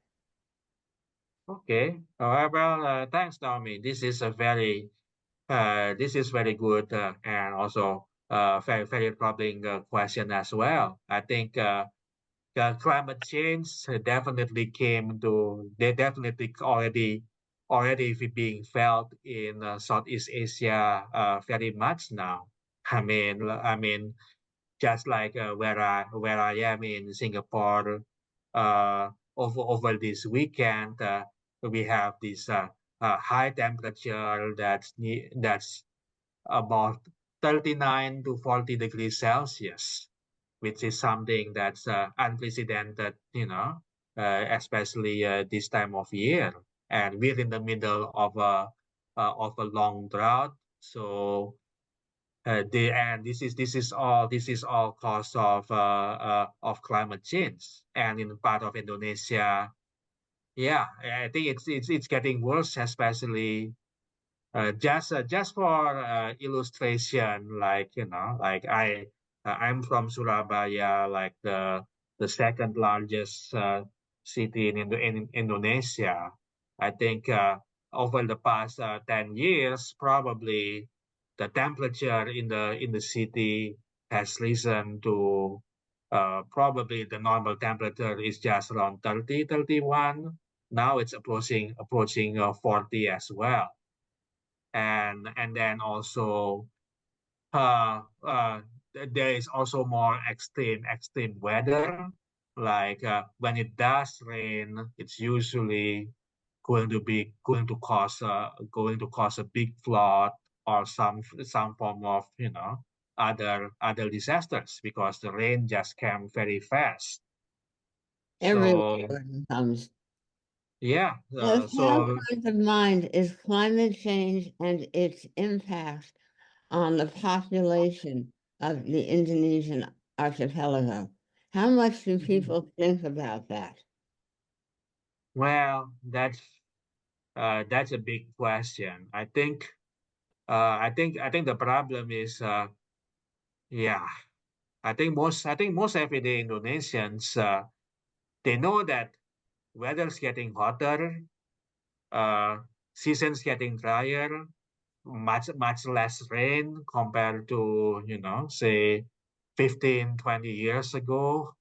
Okay. Well, thanks, Naomi. This is very good and also very troubling question as well. I think climate change definitely already being felt in Southeast Asia very much now. I mean, just like where I am in Singapore, over this weekend, we have this high temperature that's about 39 to 40 degrees Celsius, which is something that's unprecedented, especially this time of year. And we're in the middle of a long drought, so this is all cause of climate change. And in part of Indonesia, yeah, I think it's getting worse, especially just for illustration, like I'm from Surabaya, like the second largest city in Indonesia. I think over the past 10 years, probably the temperature in the city has risen to probably the normal temperature is just around 30, 31. Now it's approaching 40 as well. And then also there is also more extreme weather, like when it does rain, it's usually going to cause a big flood or some form of other disasters, because the rain just came very fast. Everywhere So it comes. yeah, The so forefront of mind is climate change and its impact on the population of the Indonesian archipelago. How much do people think about that? well, that's a big question. I think the problem is yeah. I think most everyday Indonesians they know that weather's getting hotter, seasons getting drier, much less rain compared to say 15, 20 years ago.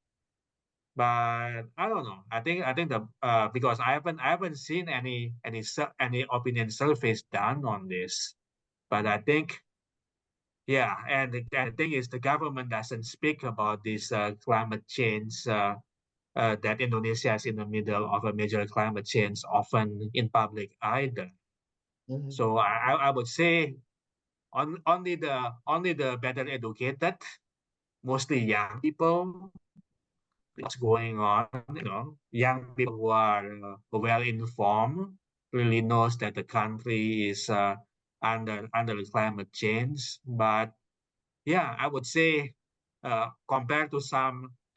But I don't know. I think the because I haven't seen any opinion surveys done on this. But I think yeah, and the thing is the government doesn't speak about this climate change. That Indonesia is in the middle of a major climate change often in public either. Mhm. So I would say only the better educated, mostly young people, what's going on. Young people who are well informed really knows that the country is under climate change. But yeah, I would say compared to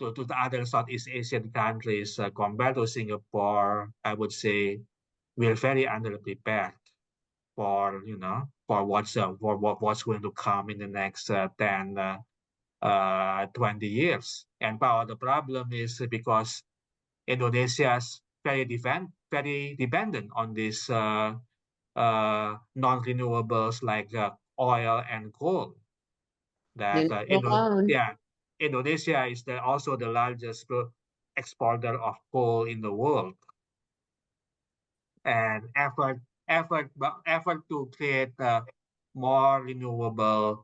to the other Southeast Asian countries, compared to Singapore, I would say we're very underprepared for what's going to come in the next 10 20 years. And part of the problem is because Indonesia's very dependent on these non-renewables like oil and coal. You're That not alone. Indonesia is also the largest exporter of coal in the world, and effort to create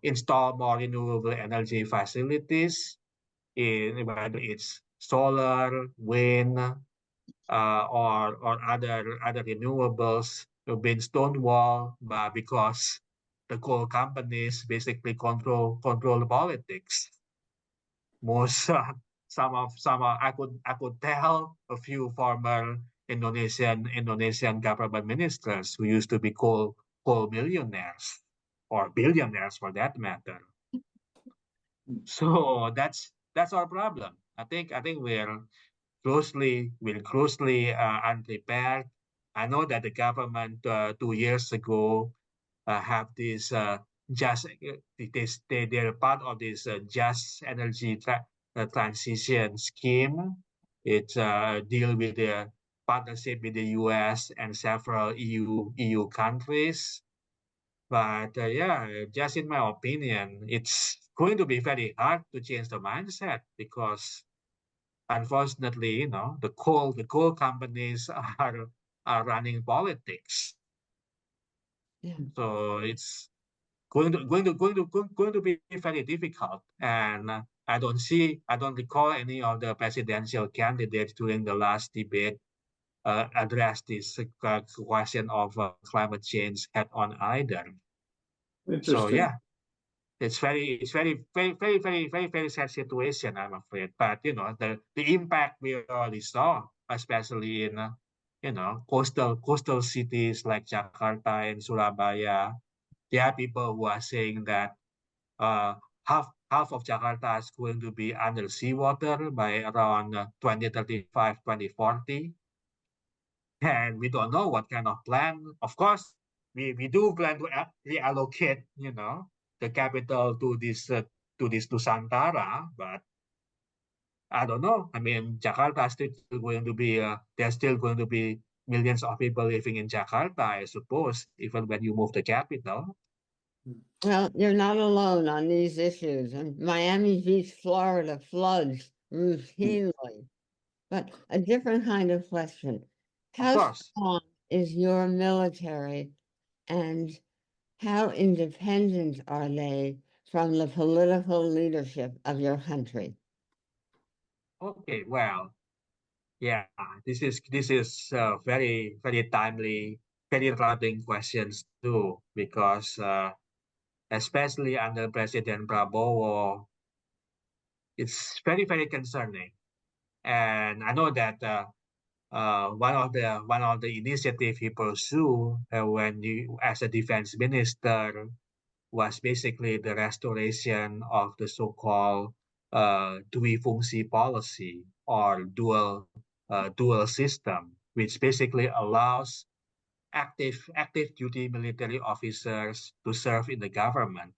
install more renewable energy facilities in whether it's solar, wind, or other renewables have been stonewalled, but because the coal companies basically control the politics. Most I could tell a few former Indonesian government ministers who used to be coal millionaires or billionaires for that matter. So that's our problem. I think we're grossly unprepared. I know that the government 2 years ago have this they're part of this just energy transition scheme. It's deal with the partnership with the US and several EU countries. But yeah, just in my opinion, it's going to be very hard to change the mindset because unfortunately, the coal companies are running politics. Yeah. So it's going to be very difficult. And I don't recall any of the presidential candidates during the last debate address this question of climate change head on either. So Interesting. yeah, it's very very sad situation, I'm afraid. But the impact we already saw, especially in coastal cities like Jakarta and Surabaya. There are people who are saying that half of Jakarta is going to be under seawater by around 2035, 2040. And we don't know what kind of plan. Of course, we do plan to reallocate, the capital to this Nusantara, but I don't know. I mean, Jakarta is still going to be there's still going to be millions of people living in Jakarta, I suppose, even when you move the capital. Well, you're not alone on these issues. And Miami Beach, Florida floods routinely. But a different kind of question. How course. strong is your military and how independent are they from the political leadership of your country? Okay, well, yeah, this is very timely, very relevant questions too, because especially under President Prabowo, it's very concerning. And I know that one of the initiative he pursued when as a defense minister was basically the restoration of the so-called dui-fungsi policy or dual system, which basically allows active duty military officers to serve in the government,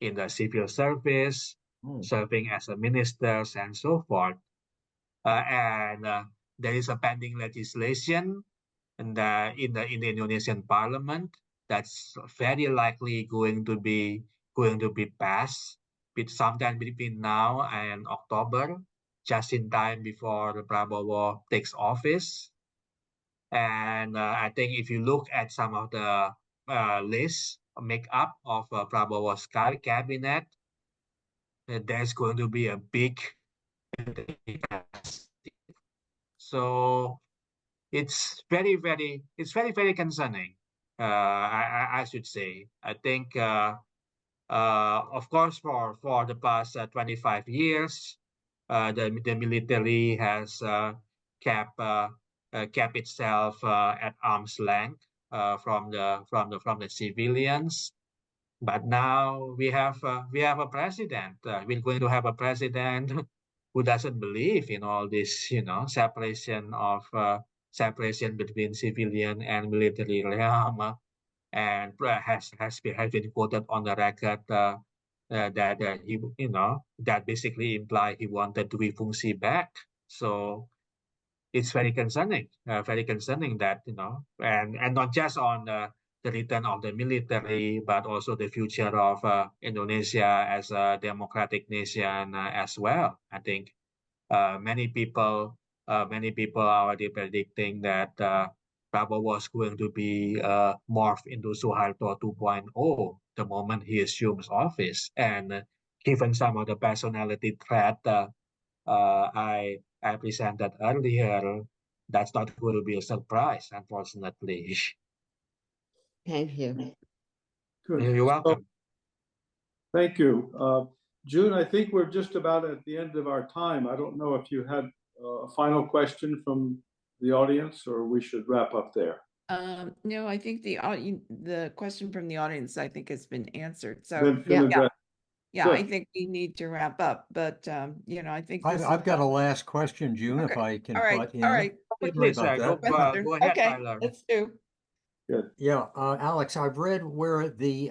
in the civil service, serving as a ministers and so forth. And there is a pending legislation in the Indonesian parliament that's very likely going to be passed sometime between now and October, just in time before Prabowo takes office. And I think if you look at some of the lists makeup of Prabowo's cabinet, there's going to be a big. So it's very concerning. I should say. I think of course for the past 25 years, the military has kept itself at arm's length from the civilians. But now we have a president. We're going to have a president who doesn't believe in all this, separation between civilian and military realm, and has been quoted on the record that he, that basically implied he wanted to be Fungsi back. So it's very concerning that, and not just on the return of the military, but also the future of Indonesia as a democratic nation as well. I think many people are already predicting that Prabowo was going to be morphed into Suharto 2.0 the moment he assumes office. And given some of the personality threat I presented earlier, that's not going to be a surprise, unfortunately. Thank you. Good. You're welcome. Thank you. June, I think we're just about at the end of our time. I don't know if you had a final question from the audience, or we should wrap up there. No, I think the question from the audience, I think, has been answered. So Been Yeah. addressed. yeah, I Good. think we need to wrap up, but I think I've got a last question, June, if Okay. I can all right, butt in. all right. But Sorry please, about go, that. Question. go ahead, Okay, Tyler. let's do. Good. Yeah, Alex, I've read where the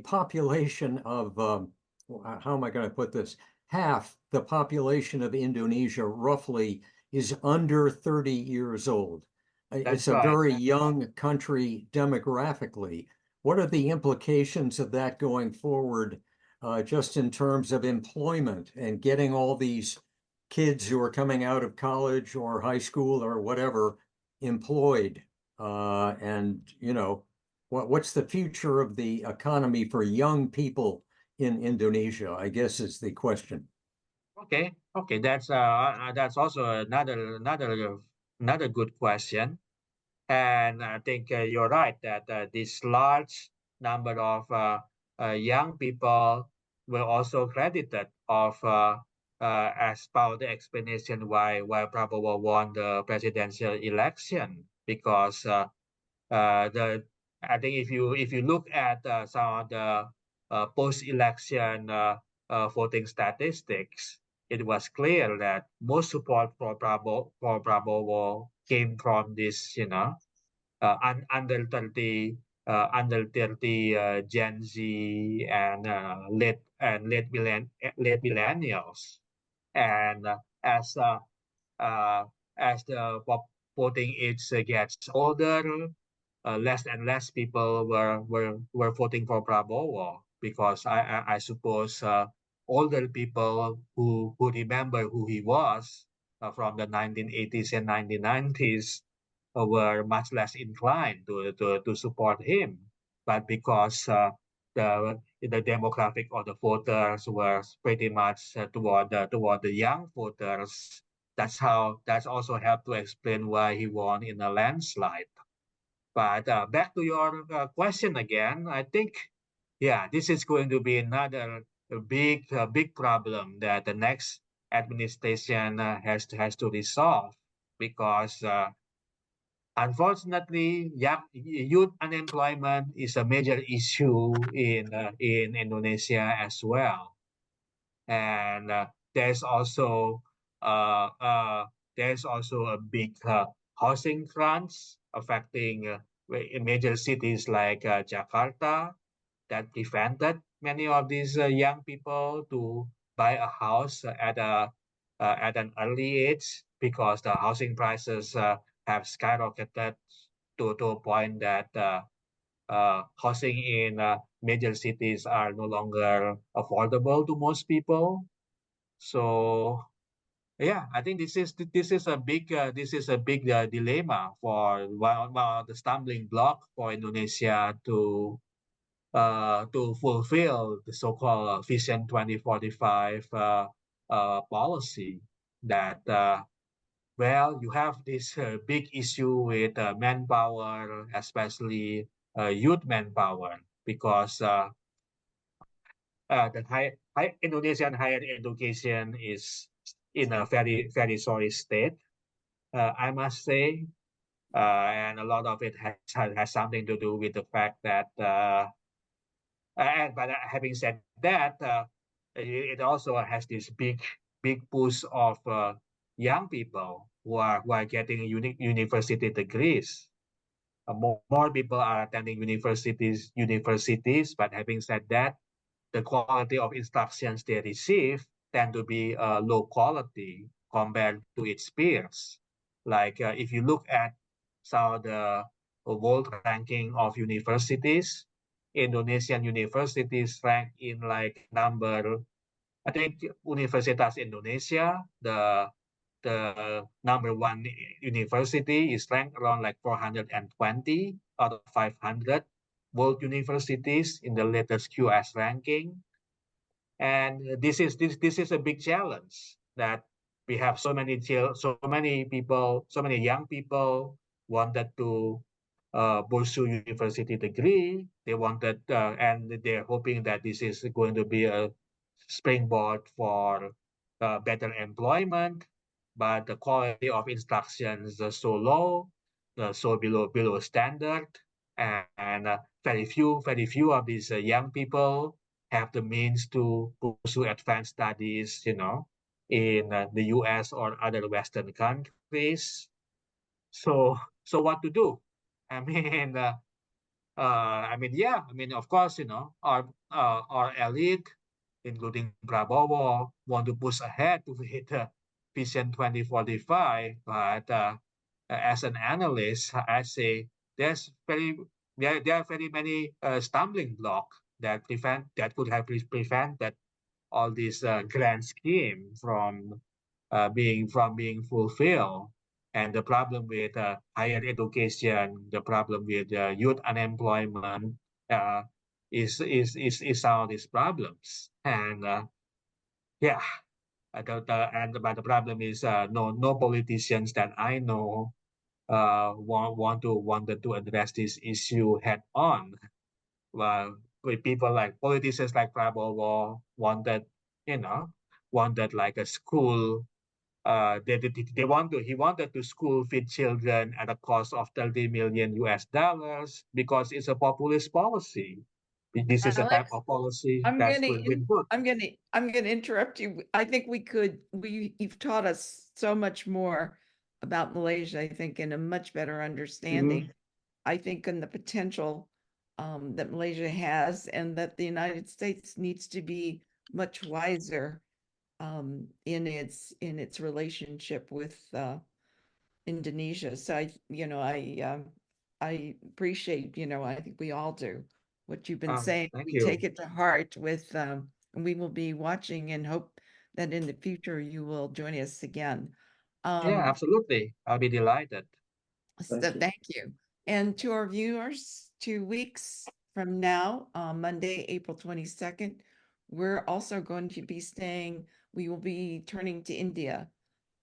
population of how am I going to put this? Half the population of Indonesia roughly is under 30 years old. That's It's a right. very young country demographically. What are the implications of that going forward, just in terms of employment and getting all these kids who are coming out of college or high school or whatever employed? And what's the future of the economy for young people in Indonesia, I guess is the question. Okay, that's also another good question. And I think you're right that this large number of young people were also credited as part of the explanation why Prabowo won the presidential election, because I think if you look at some of the post-election voting statistics, it was clear that most support for Prabowo came from this, under 30 Gen Z and late millennials, and as the voting age gets older, less and less people were voting for Prabowo, because I suppose older people who remember who he was from the 1980s and 1990s were much less inclined to support him. But because the demographic of the voters was pretty much toward the young voters, that's also helped to explain why he won in a landslide. But back to your question again, I think, yeah, this is going to be another big problem that the next administration has to resolve, because unfortunately, youth unemployment is a major issue in Indonesia as well. And there's also a big housing crunch affecting major cities like Jakarta, that prevented many of these young people to buy a house at an early age, because the housing prices have skyrocketed to a point that housing in major cities are no longer affordable to most people. So yeah, I think this is a big dilemma, for one of the stumbling block for Indonesia to fulfill the so-called Vision 2045 policy. That well, you have this big issue with manpower, especially youth manpower, because the Indonesian higher education is in a very sorry state, I must say, and a lot of it has something to do with the fact that. But having said that, it also has this big push of young people who are getting university degrees. More people are attending universities. But having said that, the quality of instructions they receive tend to be low quality compared to its peers. Like if you look at some of the world ranking of universities, Indonesian universities rank in like number, I think Universitas Indonesia, the number one university is ranked around like 420 out of 500 world universities in the latest QS ranking. And this is a big challenge that we have so many people, so many young people wanted to pursue university degree. They wanted, and they're hoping that this is going to be a springboard for better employment. But the quality of instructions is so low, so below standard, and very few of these young people have the means to pursue advanced studies, in the US or other Western countries. So what to do? I mean, yeah. Of course, our elite, including Prabowo, want to push ahead with Vision 2045. But as an analyst, I say there are very many stumbling blocks that could have prevented all this grand scheme from being fulfilled. And the problem with higher education, the problem with youth unemployment uh, is some of these problems. And yeah, but the problem is no politicians that I know wanted to address this issue head on. Well, with people like politicians like Prabowo you know, wanted like a school. He wanted to school feed children at a cost of 30 million US dollars because it's a populist policy. This is a type Alex, of policy I'm that's gonna, been good. I'm gonna interrupt you. I think you've taught us so much more about Malaysia, I think, in a much better understanding. I think in the potential that Malaysia has, and that the United States needs to be much wiser in its relationship with Indonesia. So I appreciate, I think we all do what you've been saying. Thank We you. take it to heart and we will be watching and hope that in the future you will join us again. Yeah, absolutely. I'll be delighted. So thank you. And to our viewers, 2 weeks from now, Monday, April 22nd, we're also going to be we will be turning to India,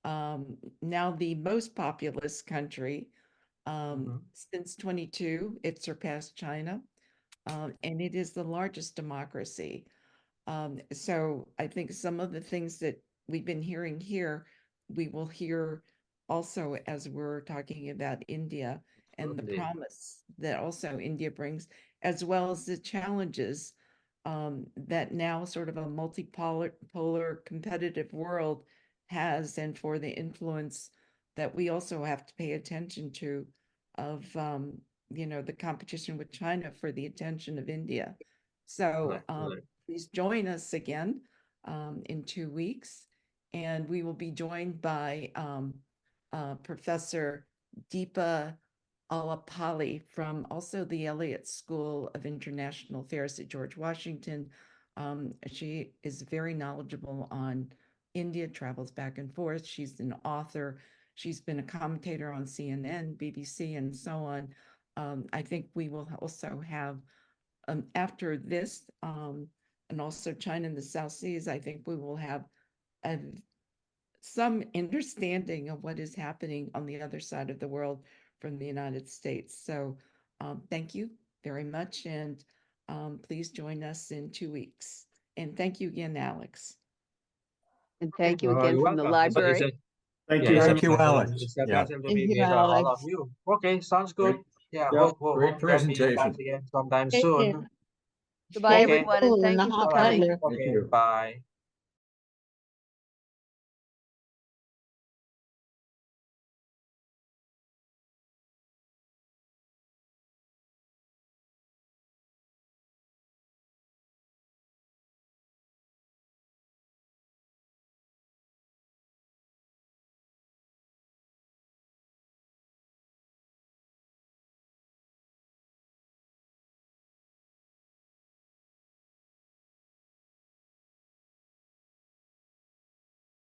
now the most populous country. Since 22, it surpassed China, and it is the largest democracy. So I think some of the things that we've been hearing here, we will hear also as we're talking about India and the promise that also India brings, as well as the challenges that now sort of a polar competitive world has, and for the influence that we also have to pay attention to of the competition with China for the attention of India. So please join us again in 2 weeks, and we will be joined by Professor Deepa Alapali from also the Elliott School of International Affairs at George Washington. She is very knowledgeable on India, travels back and forth. She's an author. She's been a commentator on CNN, BBC, and so on. I think we will also have, after this, and also China and the South Seas, I think we will have some understanding of what is happening on the other side of the world from the United States. So thank you very much, and please join us in 2 weeks. And thank you again, Alex. And thank you You're again from the welcome. It's library. Thank yeah, you it's very Thank you, much. Alex. it's a Yeah, pleasure to Thank be you, with all of Alex. you. Okay, sounds good. Great. Yeah, Yeah. great hope that we presentation. pass again sometime Take care. soon. Goodbye, Stay Okay. everyone, and cool in thank the you hot for All right. coming. weather. Thank Okay. you. Bye.